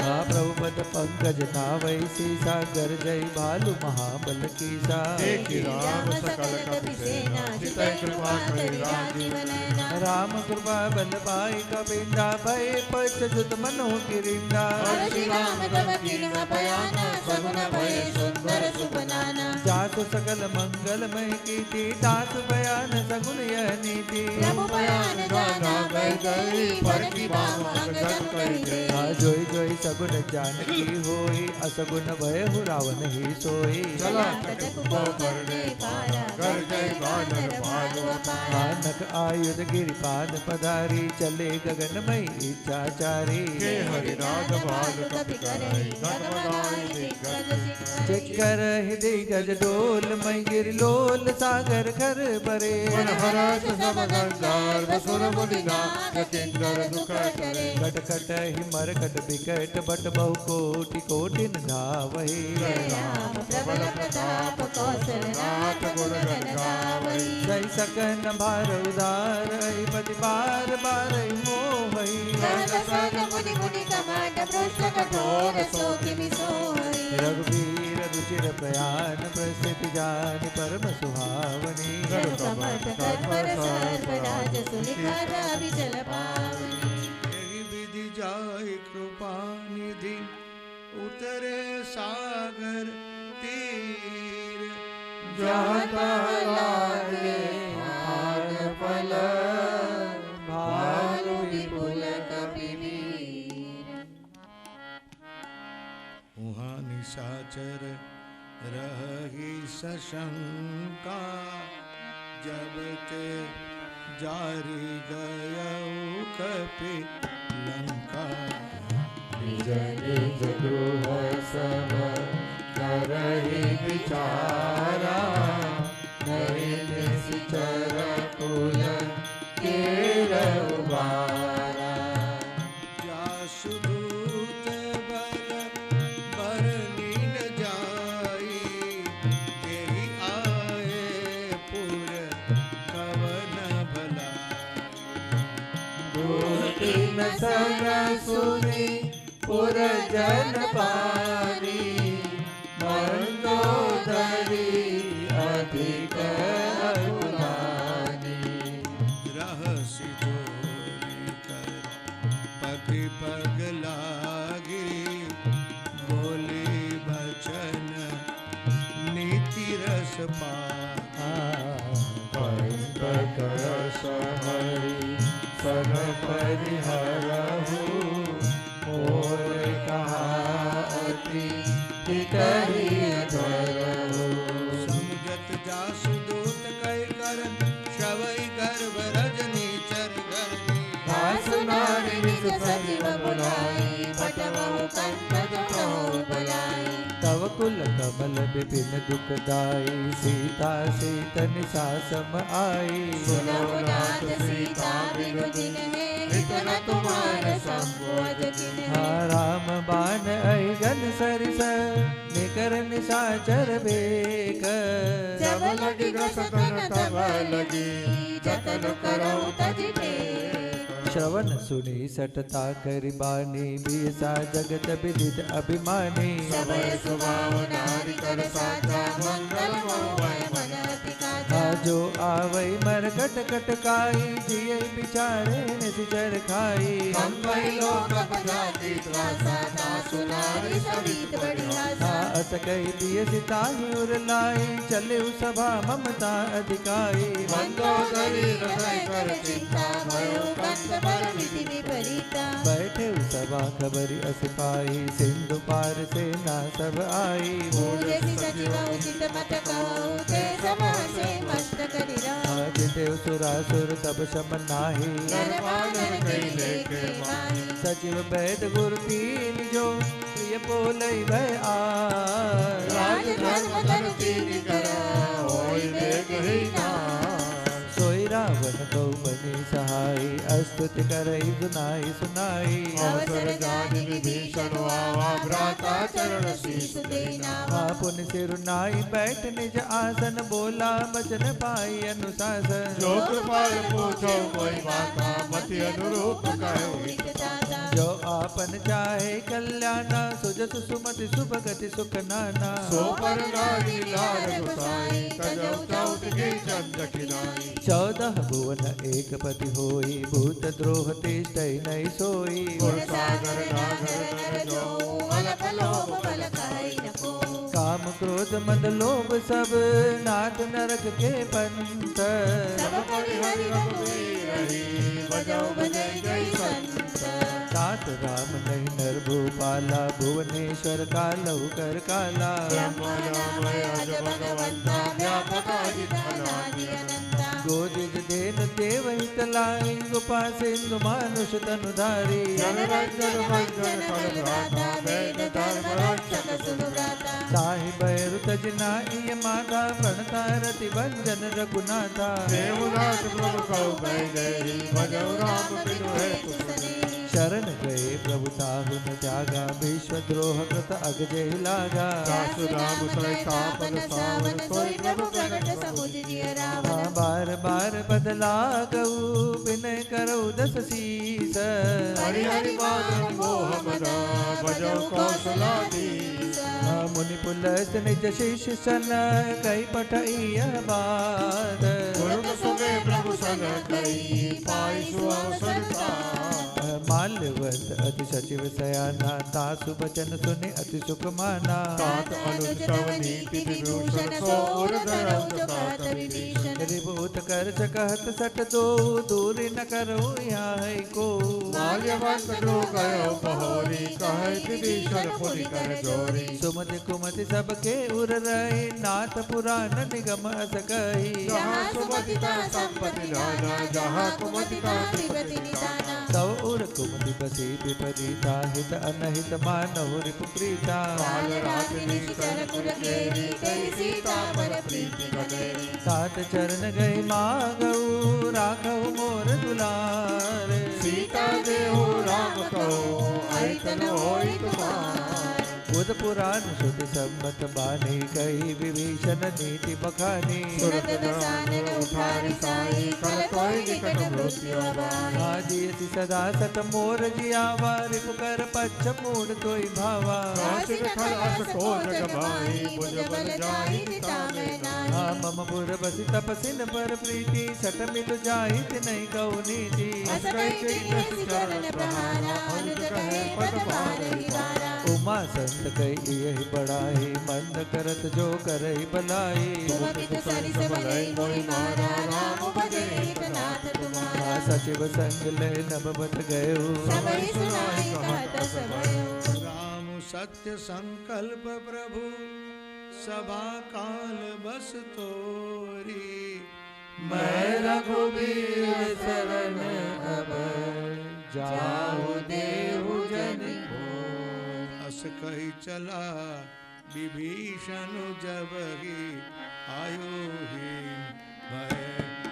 हाँ प्रभु पद पंकज नावै सीसा गर जय भालु महाबल कीसा देखि राम सकल कपि सेना चितै कृपा करि राजीव नैना राम कृपा बल पाई कपिंदा भय पच जुत मनो गिरिंदा हर्षि राम तब कीन बयाना सगुन भय सुंदर सुबनाना जासु सकल मंगल मय कीर्ति दास बयान सगुन यह नीति प्रभु बयान जाना गई गई पर की बाम अंगजन कहि दे जोई जोई सगुन जानकी होई असगुन भय हु रावण ही सोई चला कटक को करने पारा कर जय बानर भालु अपारा मानक आयुध गिरिपाद पधारी चले गगनमयी इच्छाचारी के हरिनाथ भालु कपि करहि गगनगाय दिग्गज चक्कर दिग्गज डोल मई गिर लोल सागर खर बरे मन हरस सब गंगार बसुर मुनि नाथ किंकर दुख टरे कट कट ही मरकट बिकट बट बहु कोटि कोटिन धावहि राम प्रबल प्रताप कौशल नाथ गुण गावहि जय सकन भार उदार पति बार बार मोहई सहज सहज मुनि मुनि कमांड पृष्ठ कठोर सो किमि सोहई रघुवीर रुचिर प्रयाण प्रसिद्ध जान परम सुहावनी जन समर्थ कर पर सर्वराज सुनिकर अभिचल पावनी यही विधि जाहि कृपा निधि उतरे सागर तीर जाता निचर रही सशंका जब ते जारी गयऊ कपि लंका निज निज गृह सब करहि विचारा नहीं निश्चर कुल केरउ बारा जासुदूत बल बरनी न जाई तेहि आए पुर कवन भला दूतिन सन सुनी पुर जन पानी मंदोदरी अधिक अगुलानी रहसि जोरी कर पति पग लागी बोली बचन नीति रस पंकज हरि सन परिहरहु मोर कहा अति हितहि धरहु समझत जासुदूत कई कर श्रवई गर्भ रजनी चर गर्भी दास नारी निज सचिव बुलाई पटवहु कंठ कहु बुलाई तव कुल कमल विपिन दुखदाई सीता सीत निशा सम आई सुनहु नाथ सीता बिनु जिनहि हित न तुम्हार संबोध किन्हि हा राम बाण अहिगन सरिस निकर निशाचर बेक जब लगी गसतन तब लगी जतन करहु तजि टेक श्रवण सुनी सटता करि बानी बियसा जगत विदित अभिमानी सबय सुभाव नारी कर साचा मंगल मोहय मन अति काचा जो आवै मरकट कटकाई जियै बिचारे निश्चर खाई हम वही लोक अपजाति त्रासा दासु नारी सरित बढ़ियासा अस कई बियसि ताहि उर लाई चले सभा ममता अधिकाई मंदोदरी हृदय कर चिंता भयो कंठ पर विधि विपरीता बैठे सभा खबरी अस पाई सिंधु पार सेना सब आई मूढ़े सचिव उचित मत कहु ते सभा से मस्त करि रहो आज देव सुरासुर तब शम नाही नर बानर कई लेखे माही सचिव वैद गुरु तीन जो प्रिय बोलै भय आ राज धर्म धनु तीन करा होई वेग ही सोई रावण गौ बनी सहाय अस्तुति करई सुनाई सुनाई अवसर जानि विभीषण आवा भ्राता चरण शीस देनावा पुन सिर नाई बैठ निज आसन बोला बचन पाई अनुशासन जो कृपाल पूछो कोई बाता मति अनुरूप कहो हित दाता जो आपन चाहे कल्याणा सुजस सुमति सुभगति सुख नाना सो पर नारी लाल गुसाई तजौ चौथ की चंद खिलाई 14 भुवन एक पति होई भूत द्रोह तिष्ठै नहीं सोई गुण सागर नागर नर जो अलख लोभ बल कहि न को काम क्रोध मद लोभ सब नाथ नरक के पंथ सब परि हरि रघुवीर ही बजौ बजै जय संत तात राम नहीं नर भूपाला भुवनेश्वर कालहु कर काला ब्रह्मनामय अज भगवंता व्यापक अजित अनादि अनंता गोदिज देन देव हित लाई गोपा सिंधु मानुष तनुधारी जनरंजन मंजन फल भ्राता वेद धर्म रक्षक सुनुव्राता साहि बैरु तजनाई माता प्रणता रति भंजन रघुनाथा देवनाथ प्रभु कौ बैदेही भजौ राम बिनु हेतु सनेही शरण गए प्रभु ताहु न त्यागा विश्व द्रोह कृत अगजे लागा दासु राम सहिता पद सावन सोई प्रभु प्रगट समुझ जिय रावण बार बार बदला गऊ विनय करो दस शीस हरि हरि माधव मोह मदा भजौ कौशलाधीश मुनि पुलस्त निज शिष्य सन कई पठइया बात गुरु सुमे प्रभु सन कई पाई सुअवसर माल्यवंत अति सचिव सयाना तासु बचन सुनि अति सुख माना तात अनुज तव नीति विभूषण सो उर धरौ कहत विभीषण रिभूत कर सकहत सट दो दूर न करो यहाँ को माल्य जयवंत ध्रुव गयो बहोरी, कहे विभीषण पुनि कर जोरी। सुमति कुमति सबके उर रही, नाथ पुराण निगम अस कही। जहाँ सुमति तहाँ संपत्ति नाना, जहाँ कुमति तहाँ त्रिपति निदाना। तव उर कुमति बसी विपरीता, हित अनहित मानव रिपु प्रीता। काल रात्रि निश्चर कुल केरी, कही सीता पर प्रीति बनेरी। सात चरण गई मागऊ, राघव मोर दुलारे। सीता देहु राम कहो, ऐतन होई तुम्हार। बुध पुराण श्रुति सम्मत बानी, कही विभीषण नीति बखानी। सुरत दसानन उठारी साई, कर कोई निकट मृत्यु अबाई। आदियति सदा सत मोर जियावा, रिपु कर पच्छ मूढ़ तोई भावा। काशिक खल अस को जग माही, भुज बल जाहि पिता में नाही। मम पुर बसि तपसिन पर प्रीति, सट मिल जाहि नहीं कऊ नीति। अस कहि तिन्हि चरण प्रहारा, अनुज कहे पद बारहि बारा। उमा संत कही यही बड़ाई, मंद करत जो करई बलाई। सुमति सरि सब लई मोहि मारा, राम भजे हित नाथ तुम्हारा। सचिव संग ले नभमत गयो, सबहि सुनाई कहत सबयो। राम सत्य संकल्प प्रभु, सभा काल बस तोरी। मैं रघुबीर शरण अब जाऊं देहु जन को। अस कही चला विभीषण जब ही, आयो ही भय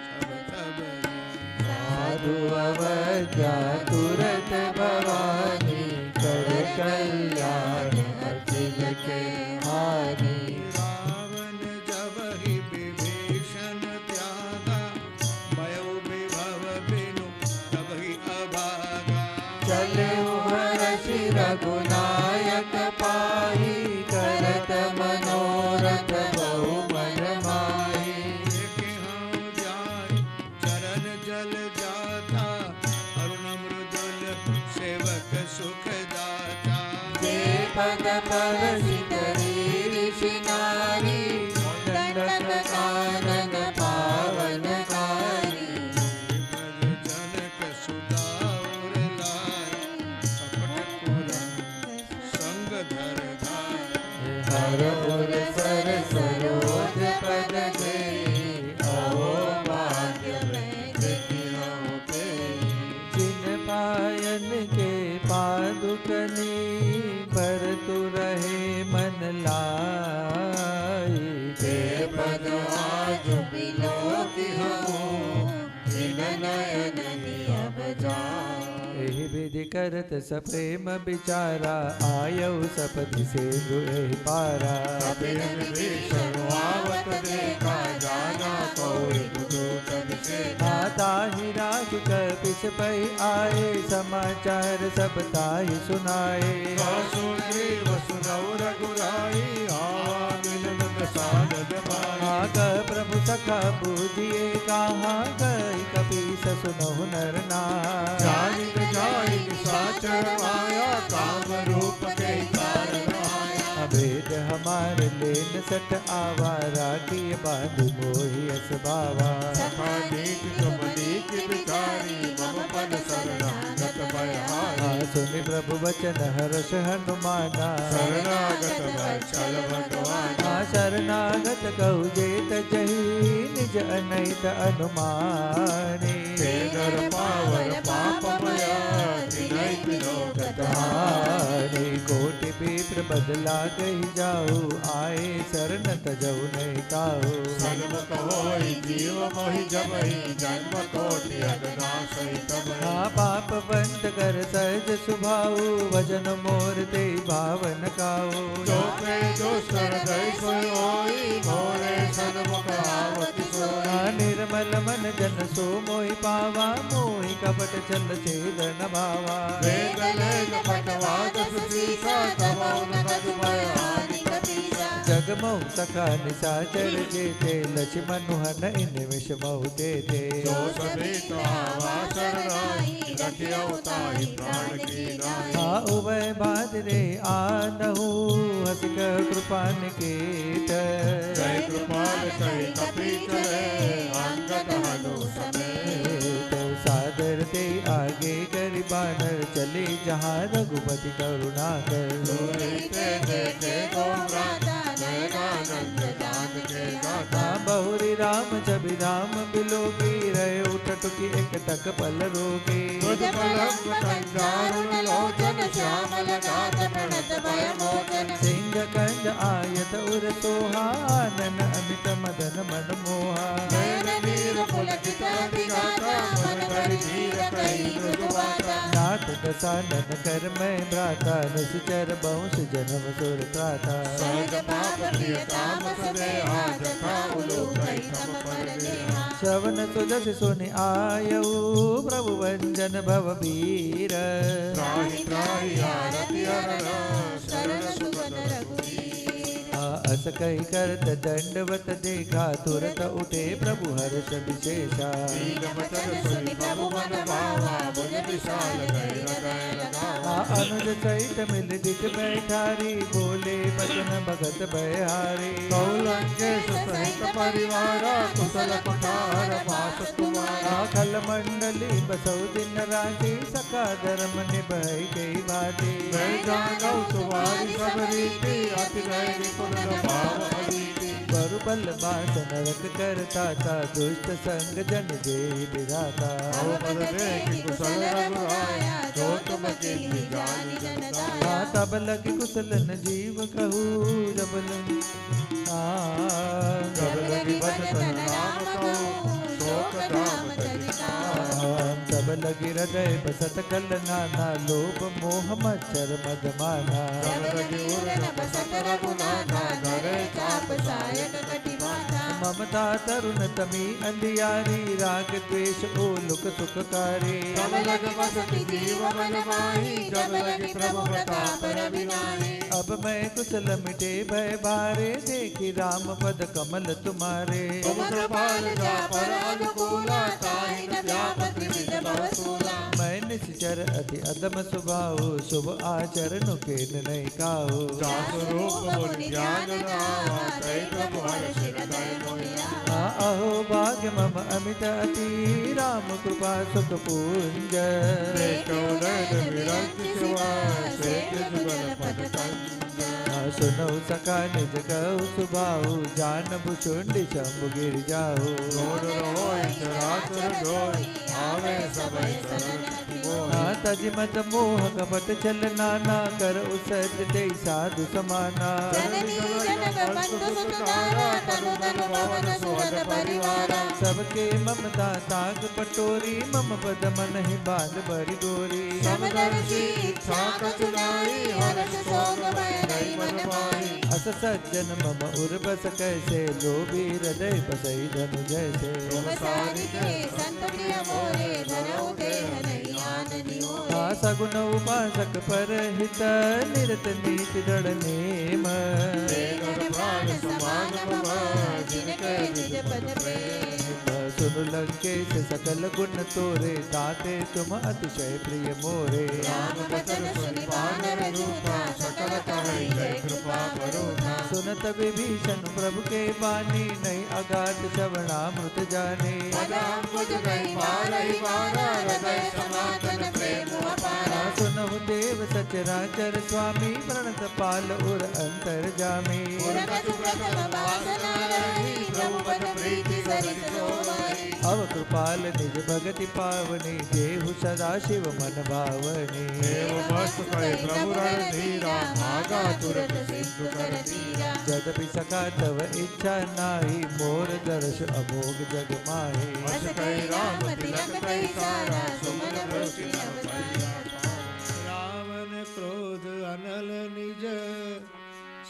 सब तब ही। साधु अवज्ञा तुरत भवानी, कर कल्याण अखिल के हानि। रावण जब ही विभीषण त्यागा, भयो विभव बिनु तब ही अभागा। चले हर्षि रघुनायक पाहि, करत मनोरथ बहु मन माहि। देखहु जाय चरण जल जाता, अरुण मृदुल सेवक सुख दाता। जे पद परसि करी ऋषि नारी, दंडक कानन पावन कारी। भज जनक सुधा और लाय, कपट पुरन संग धर धाय। हर उर सर सरोज पद दे, अहो भाग्य में कृतियों पे। जिन पायन के पादुकनी, पर तु रहे मन लाई। ते पद आज बिलोकी हूँ, जिन नयन नियम जाय। एहि विधि करत सप्रेम विचारा, आयऊ सपति से दुहि पारा। कपिल विभीषण आवत देखा, जाना कोई दूत विशेषा। ताहि राज कपिस पै आए, समाचार सब ताहि सुनाए। सुग्रीव सुनौ रघुराई, आवा मिलन दसानन भाई। आग प्रभु सखा बूझिए, कहाँ गई कपीस सुनहु नर नार। जानिक जाई साचर माया, काम रूप के कारण आया। अभेद हमार लेन सट आवा, राखी बांध मोहि अस बावा। सखा नीक तुम नीक विचारी, मम पद शरणागत भयहारी। सुनि प्रभु वचन हर्ष हनुमाना, शरणागत वत्सल भगवाना। शरणागत कहु जेत जही, निज अनैत अनुमानी। ते नर पावर पाप मया, तिनहि बिलोक कहानी। कोटि विप्र बदला गई जाऊ, आए शरण तजऊ नहीं काऊ। सन्मुख होई जीव मोहि जबहि, जन्म कोटि अगनाशहि तबहि। पाप बंद कर सहज सुभाऊ, वजन मोर ते भावन काऊ। जो पे जो सर गई सोई होई, मोरे सन्मुख आवति सोई। निर्मल मन जन सो मोहि पावा, मोहि कपट छल छेदन भावा। वेद लेन पटवा दस सीसा, तबौ न कछु भय हानि कपीसा। जगमऊ सखा निशाचर जेते, लक्ष्मण हन इन विष महु देते। जो समेत आवा शरणाई, रखियो ताहि प्राण की नाई। उभय बादरे आनहु, हसिक कृपा निकेत। जय कृपाल कहि कपि चले, अंगद हनु समेत। सादर ते आगे करि वानर चले जहाँ रघुपति करुणा कर। लोहिते देखे गौ भ्राता नयनानंद जान के गाथा। बहुरी राम छवि राम बिलोगी रहे उठट की एक टक पल रोगी। बुध पलंग कंजारुण लोचन श्यामल नाथ प्रणत भय मोचन। सिंह कंज आयत उर सोहानन अमित मदन मन मोहा। नयन नीर पुलकित अभिगाता मन भरि धीर कही मृदु बाता। नाथ दसानन कर मैं भ्राता निश्चर बंश जन्म सुर त्राता। सहज पाप प्रिय तामस देहा जथा उलोकई तम पर नेहा। श्रवण सुजस सुनि आयऊ प्रभु वंजन भव वीर। त्राहि त्राहि आरति अरन शरण सुगत रघुवीर। अस कही करत दंडवत देखा तुरत उठे प्रभु हर्ष विशेषा। वचन सुनि प्रभु मन भावा बुझ विशाल गए हृदय लगावा। अनुज सहित मिल दिख बैठारी बोले बचन भगत बहारी। कौलंकेश सहित परिवारा कुशल कुठार वास कुमारा। खल मंडली बसौ दिन राखी सका धर्म निभई गई भाती। मैं जानौ तुम्हारी सब रीति अति गए विपुल भाव अनीति। बरु बल बासन रख करता था दुष्ट संग जन दे विधाता। पद देखि कुशल रघुराया जो तुम कीन्ही जानि जन दाया। तब लगी कुशलन जीव कहू जब लगी जब लगी भजन नाम कहूँ शोक धाम तजिता। तब लगी हृदय बसत कल नाना लोभ मोह मच्छर मद माना। जब लगी उड़न बसत रघुनाथा धरे चाप सायक कटि माथा। ममता तरुण तमी अंधियारी राग द्वेष ओलुक सुखकारी। तब लग बसति जीव मन माही जब लगी प्रभु प्रताप रविनाही। अब मैं कुशल मिटे भय भारे देखी राम पद कमल तुम्हारे। तुम कृपाल जा पर अनुकूला ताहि न व्यापति विध भव सूला। मैं निश्चर अति अदम स्वभाव शुभ आचरण के नहीं काहू। दास रूप मुनि ज्ञान नावा तै प्रभु हर्ष हृदय मोहिया। अहो भाग्य मम अमित अति राम कृपा सुख पुंज। देखो नयन विरंच शिवा सेठ जुगल पद कंज। सुनो सका निज कहु सुभाऊ जान भुषुंडी शंभु गिर जाऊ। घोर रोय चराचर जोई आवे सबै शरण अति मोहि। तज मत मोह कपट छल नाना कर उसज दे साधु समाना। जननी जनक बंधु सुत तारा तनु तनु पवन सुहृद परिवारा। सबके ममता ताग पटोरी मम पद मन ही बांध बरी डोरी। समदर्शी इच्छा कछुनाई हर्ष शोक भय नहीं मन पाई। अस सज्जन मम उर्बस कैसे लोभी हृदय बसई धनु जैसे। तुम सारिके संत प्रिय मोरे धरऊ देह नहीं आननि ओरे। सगुन उपासक पर हित निरत नीति दृढ़ नेम। तेगन प्राण समान मम जिनके निज पद प्रेम। सुन लंकेश सकल गुण तोरे ताते तुम अतिशय प्रिय मोरे। राम बचन सुनि वानर रूपा सकल कहै जय कृपा करुणा। सुनत विभीषण प्रभु के बानी नहीं अगाध श्रवणामृत जाने। पदाम्बुज नहीं पारहि बारा हृदय समातन प्रेम अपारा। सुनहु देव सचराचर स्वामी प्रणत पाल उर अंतर जामी। उरकछु प्रथम वासना रही प्रभु पद प्रीति सरित सोमाई। अव कृपाल निज भगति पावनी देहु सदा शिव मन भावनी। देव वस्तु कहे प्रभु रणधीरा भागा तुरत सिंधु कर तीरा। जदपि सका तव इच्छा नाही मोर दर्श अमोघ जग माही। अस कहि राम तिलक कहि सारा सुमन दृष्टि नव भैया। रावण क्रोध अनल निज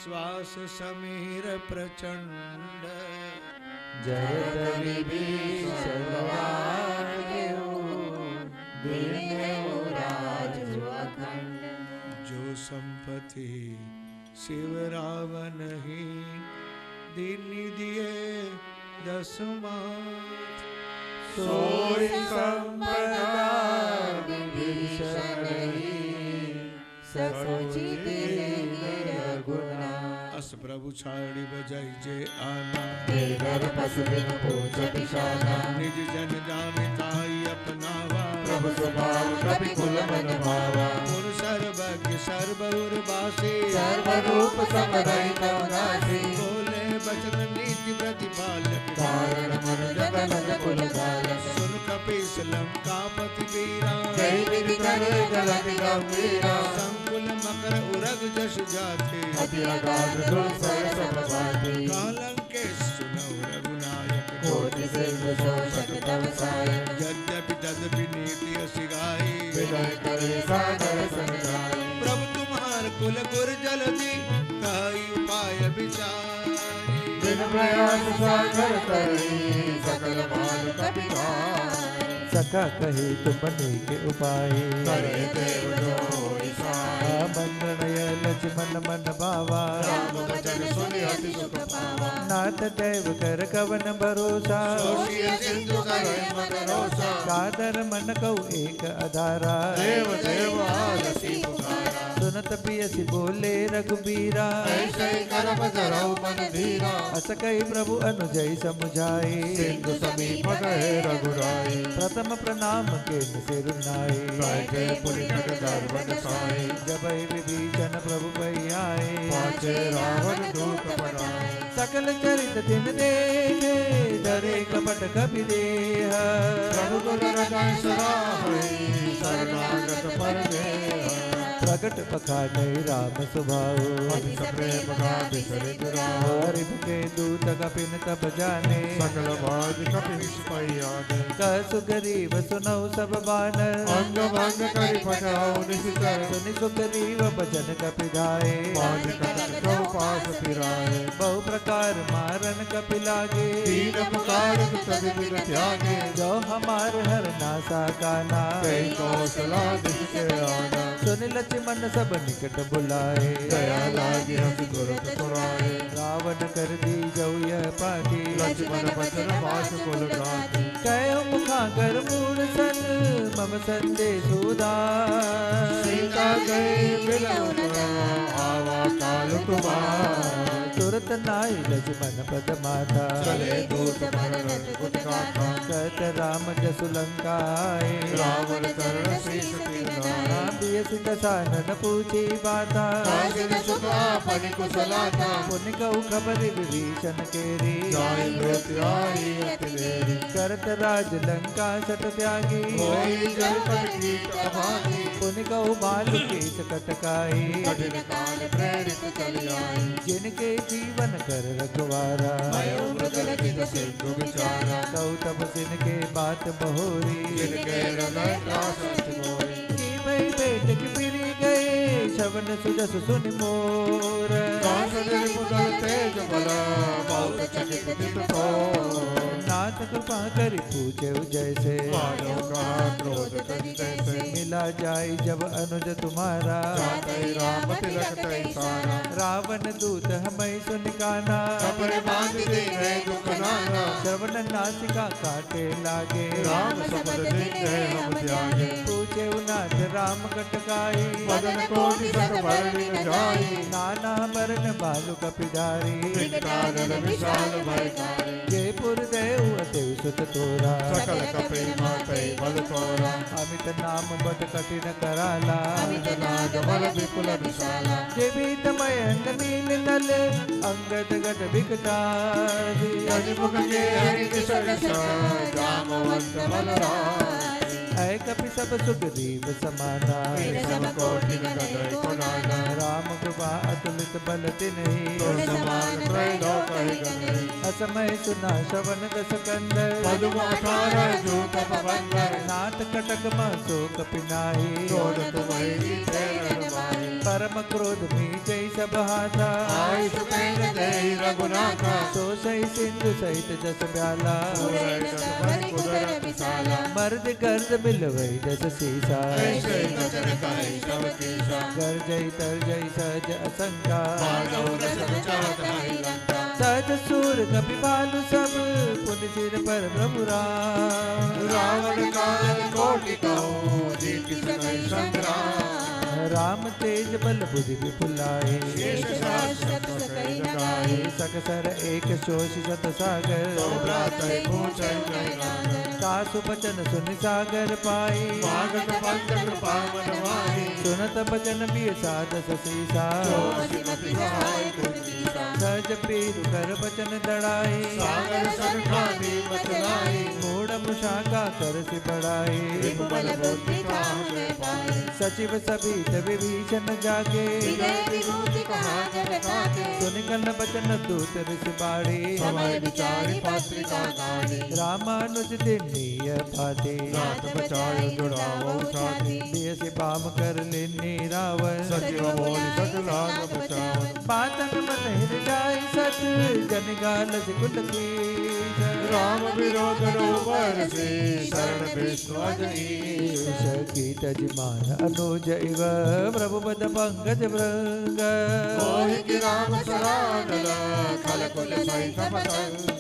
श्वास समीर प्रचंड। जरत विभीषण जो संपत्ति शिव रावण ही दीनी दिए दसमात। सोई संपदा विभीषण सकुचित निर्गुणा। अस प्रभु छाड़ी बजाई जे आना। तेगर पशु बिन पूज बिशाना। निज जन जान ताई अपनावा। सब स्वभाव कपि कुल मन भावा पुर सर्वज्ञ सर्वउर्वासी सर्वरूप समरहित उदासी बोले वचन नीति प्रतिपालक कारण मन जगन कुल गायक सुन कपीस लंकापति वीरा जय विधि करे जलति गंभीरा संकुल मकर उरग जस जाते अति अगाध दुर्सर सब बाती कालंकेश सुनौ रघुनायक कोटि सिंधु शोषक तव सायक यद्यपि तदपि नीति असि गाई विनय करे सागर संगाई प्रभु तुम्हार कुल गुर जलधि काई उपाय विचारी बिन प्रयास सागर तरई सकल माल कपि सखा कहे तुम के उपाय करे देव जो ईसाई मंत्रणय लक्ष्मण मन भावा राम वचन सुनि अति सुख पावा नाथ देव कर कवन भरोसा दोषी सिंधु करे मन रोषा कादर मन कऊ एक अधारा देव देव आलसी पुकारा सुनत पियसि बोले रघुबीरा ऐसे करब धरौ मन धीरा अस कई प्रभु अनुजय समुझाए सिंधु समीप गए रघुराई प्रथम प्रणाम के सिर नाई बैठे पुनि जग दर्वन साई जब विभीषण प्रभु भई आए पाछे रावण दूत पराए सकल चरित दिन देखे डरे कपट कपि देह प्रभु गुण हृदय सराहई शरणागत पर देह प्रकट पखाने राम स्वभाव अधिक प्रेम गाधि सरित राम हरि के दूत कपिन तब जाने सकल बाज कपि निष्पयाने कसु गरीब सुनौ सब बानर अंग भंग करि पठाओ निशिचर सुनि सुग्रीव भजन कपि धाये बाज कटक कौ पास फिराए बहु प्रकार मारन कपि लागे दीन पुकार तद बिन त्यागे जो हमार हर नासा काना कई कौशला दिख के आना सुनि लक्ष्मण सब निकट बुलाए दया लागी हंस तुरत तुराए रावण कर दी जऊ यह पाठी लक्ष्मण बचन पास कुल गाती कहो मुखागर मूल सन मम संदेश उदार सीता गई बिलौन आवा काल कुमार तुरत नाई लक्ष्मण पद माथा चले दूत भरत गुण गाथा कहत राम जसु लंका आए रावण चरण शीश तिरनाए बियसि दसानन पूछी बाता काजिन सुख आपनि कुशलाता पुनि कहु खबर विभीषण केरी जाय मृत्यु आई अति देरी करत राज लंका सत त्यागी होई जल पर कीट अभागी पुनि कहु बालु केस कटकाई कठिन काल प्रेरित चली आई जिनके जीवन कर रखवारा भयो मृगल जित सिंधु विचारा कहु तब जिनके बात बहोरी जिनके हृदय त्रास मोरी की भई बेट की पिरी गए शवन सुजस सुनि मोर कांसदर मुदल तेज बला बहुत चकित चित तो नाथ कृपा करि पूछे जैसे मानो का क्रोध तज तैसे मिला जाय जब अनुज तुम्हारा जातै राम तिलक तै सारा रावण दूत हमें सुनिकाना कपड़े बांध दे है दुख नाना श्रवण नासिका काटे लागे राम शब्द दिन है हम त्यागे पूछे नाथ राम कटकाई मदन कोटि सत भरणी न जाई नाना बरन बालु कपिधारी विकटानन विशाल भयकारी जयपुर देव अतेव सुत तोरा सकल कपि मातै बल तोरा अमित नाम बट कठिन कराला अमित नाग बल विपुल विशाला जेबीत मयंक नील नल अंगद गद विकटारी मुख के हरि सरसा जामवंत बलराम ऐ कपि सब सुग्रीव समाना सब कोटि न गदय कोनाना राम कृपा अतुलित बल तिन्हि तो समान त्रैलो कहि गनहि असमय सुना श्रवण दस कंद पदुम अठारह जूत पवंदर नाथ कटक सो कपिनाही क्रोध तुम्हारी प्रेरण माही परम क्रोध मी जय सब हाथा आयुष पेन देहि रघुनाथा सो सही सिंधु सहित जस ब्याला पूरै जस भरि कुदर विशाला मर्द गर्द मिलवई जस सीसा ऐसे वचन कहि सब कीसा कर जय तर जय सहज असंका मानव रसद चाहत नाही लंका सहज सूर कपि भालु सब पुनि सिर पर प्रभु राम रावण काल कोटि कहूँ जीत सकै संग्राम राम तेज बल बुद्धि विपुलाए शेष शाश्वत सकई न गाए सकसर एक शोष सत सागर तो भ्रातृ पूछै कहि नागर सासु बचन सुनि सागर पाई मागत पंथ कृपा मन माही सुनत बचन बिय साध ससीसा जो असिमति सहाय कुंजीसा सहज प्रीरु कर बचन दड़ाई सागर सन ठानी मचलाई मूढ़ मुशाका कर सि बढ़ाई विपुल बुद्धि काम में पाए सचिव सभी विभीषण जागे विजय विभूति कहा जगताके सुनिकन बचन दूत ऋषि बाड़ी समय विचारी पत्रिका गाड़ी रामानुज दिनीय भाती रात बचायो जुड़ावो छाती दिय से पाम कर लेनी रावण सचिव बोल सच लाग बचावन पातन मन हृदय सच जन गाल कुल की राम विरोध रोबर से शरण विष्णु अजनी सखी तजमान अनुज इव प्रभु पद पंकज भृंग मोहि की राम सरानल खल कुल सहित पतंग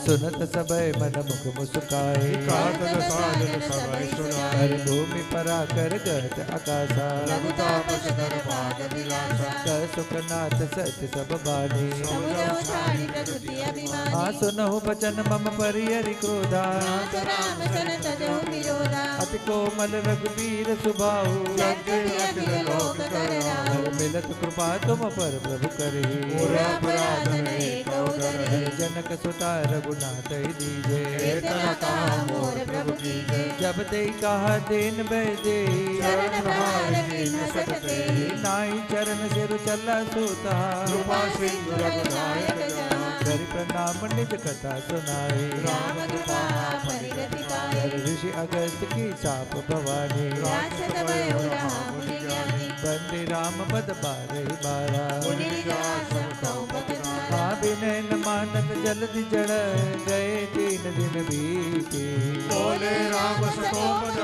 सुनत सबय मन मुख मुस्काए कातल साजन सबै सुनाए हर भूमि परा कर गत आकाशा रघुतापस कर भाग विलासा क सुखनाथ सत्य सब बानी समुझो ठानी प्रकृति अभिमानी सुनहु बचन मम परिहरि क्रोधा नाथ राम सन तजो विरोधा अति कोमल रघुबीर सुबाहु जगति अखिल लोक करराहु हर मिलत कृपा तुम पर प्रभु करे पूरा अपराधन एक उदर जनक सुता रघुनाथ दीजे इतना कहा मोर प्रभु की जय जब ते कहा देन बैदे चरण प्रहार कीन सकते नाई चरण सिर चला सोता कृपा सिंधु रघुनायक जना करि प्रणाम निज कथा सुनाए राम कृपा परिगति पाए ऋषि अगस्त की साप भवानी राक्षस भय उड़हा मुनि ज्ञानी बंदे राम पद बारहि बारा मुनि निजात सब कहु बतनारा विनय न मानत जल्दि जड़ गए 3 दिन बीते बोले राम सकोपद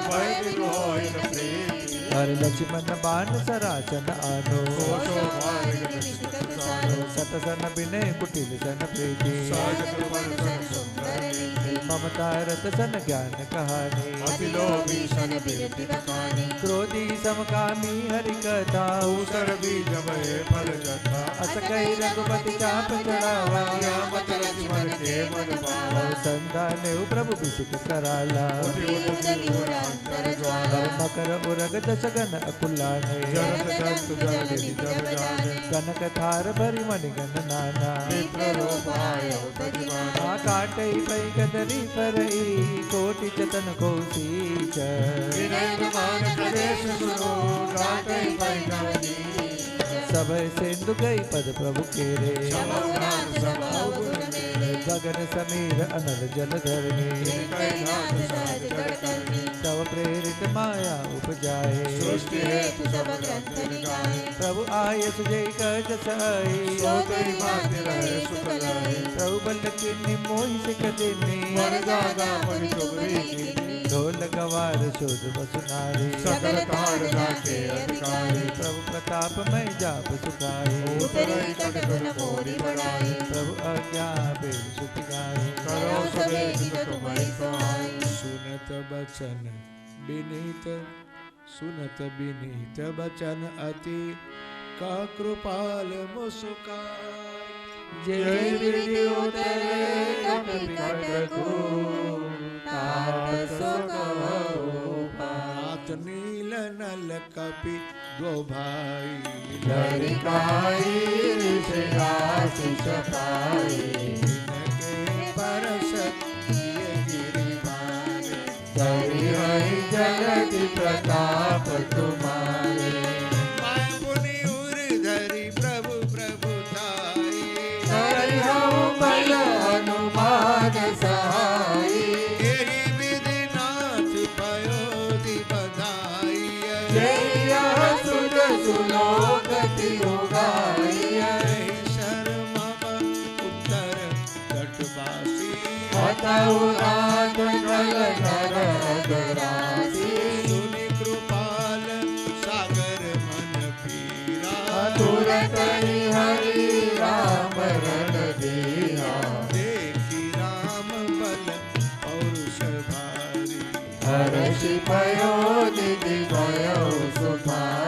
भय बिगोय न प्रीति हर लक्ष्मण बाण सरासन आनो कोशो मार्ग निश्चित सारो सतसन विनय कुटिल सन प्रीति सहज कृपण सन सुंदर नीति ममता रत सन ज्ञान कहानी अति लोभी सन बिरति बखानी क्रोधी समकामी हरि कथा ऊसर बीज भय फल जथा अस कही रघुपति चाप चढ़ावा या मत लक्ष्मण के मन पावा संधान प्रभु विषिक कराला उठि उठि घोर अंतर ज्वाला मकर उरग दशगन अकुलाने जरत जंतु जल जब जाने कनक थार भरी मणिगन नाना मित्र रूप आयो तजमाना आ काटई पई कदरी परई कोटि जतन को सीच विनय मान प्रदेश सुनो गातै पैनवनी सबय सिंधु गई पद प्रभु केरे समौनाथ समाउ गुण मेरे गगन समीर अनल जल धरणी इनकै नाथ सहज जड़ करनी तव प्रेरित माया उपजाए सृष्टि हेतु सब ग्रंथ निकाय प्रभु आय सुजय कज सहाय सोतई भाग्य रहे सुख लहे प्रभु बल किन्नी मोहि सिख दिनी मन गागा परि तुमरी कीनी ढोल गवार शोध बसुनारी सकल काल जाके अधिकारी प्रभु प्रताप मैं जाप सुखाई उतरई कट गुण मोरी बढ़ाई प्रभु आज्ञा बेल सुत गाई करो सबे जित तुम्हारी सहाय सुनत बचन विनीत सुनत विनीत बचन अति का कृपाल मुस्काई जय विधि उतरे कपि विकट को तात सो कहो पाई नाथ नील नल कपि दो भाई लड़िकाई ऋषिराशिष पाई इनके परसत किए गिरिवारे सरि हरि जगति प्रताप तुम्हारे माय पुनि उर्धरि प्रभु प्रभुताई हरि हऊ बल हनुमान सहाय एहि विधि नाथ पयोधि बधाई जय सुर सुलोकति उगाई शर्मा उत्तर तटवासी हतऊ नाथ कल नर अधरासी सुनि कृपाल सागर मन पीरा तुरत ही हरि राम रण धीरा देखी राम बल पौरुष भारी हर्षि भयो निधि भयो सुखारी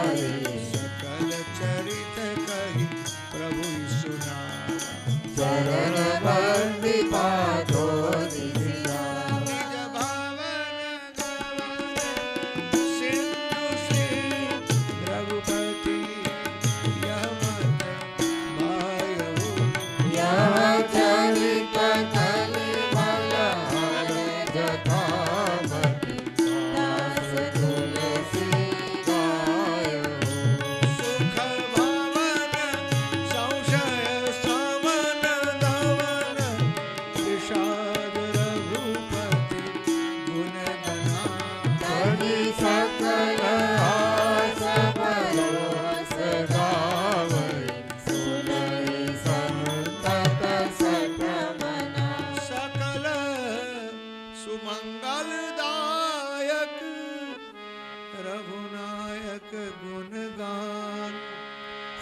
नायक गुणगान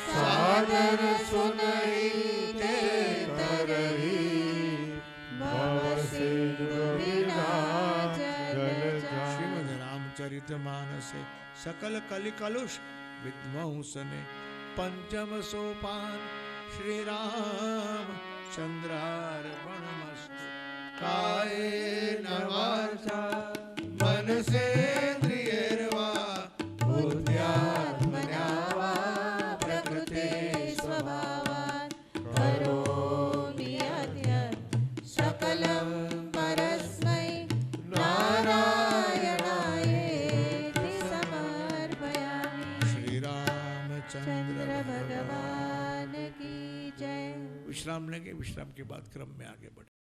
सादर सुनई तेरे तरही भव सिंधु बिना जल जान। श्रीमद् रामचरितमानस सकल कलि कलुष विध्वंसने पंचम सोपान श्री राम चंद्रार्पणमस्तु। कायेन वाचा मनसेन्द्रियैर्वा बुद्ध्यात्मना वा प्रकृते स्वभावात् करोमि यद्यत् सकलं परस्मै नारायणायेति समर्पयामि। श्री रामचंद्र चंद्र भगवान की जय। विश्राम लेंगे, विश्राम के बाद क्रम में आगे बढ़े।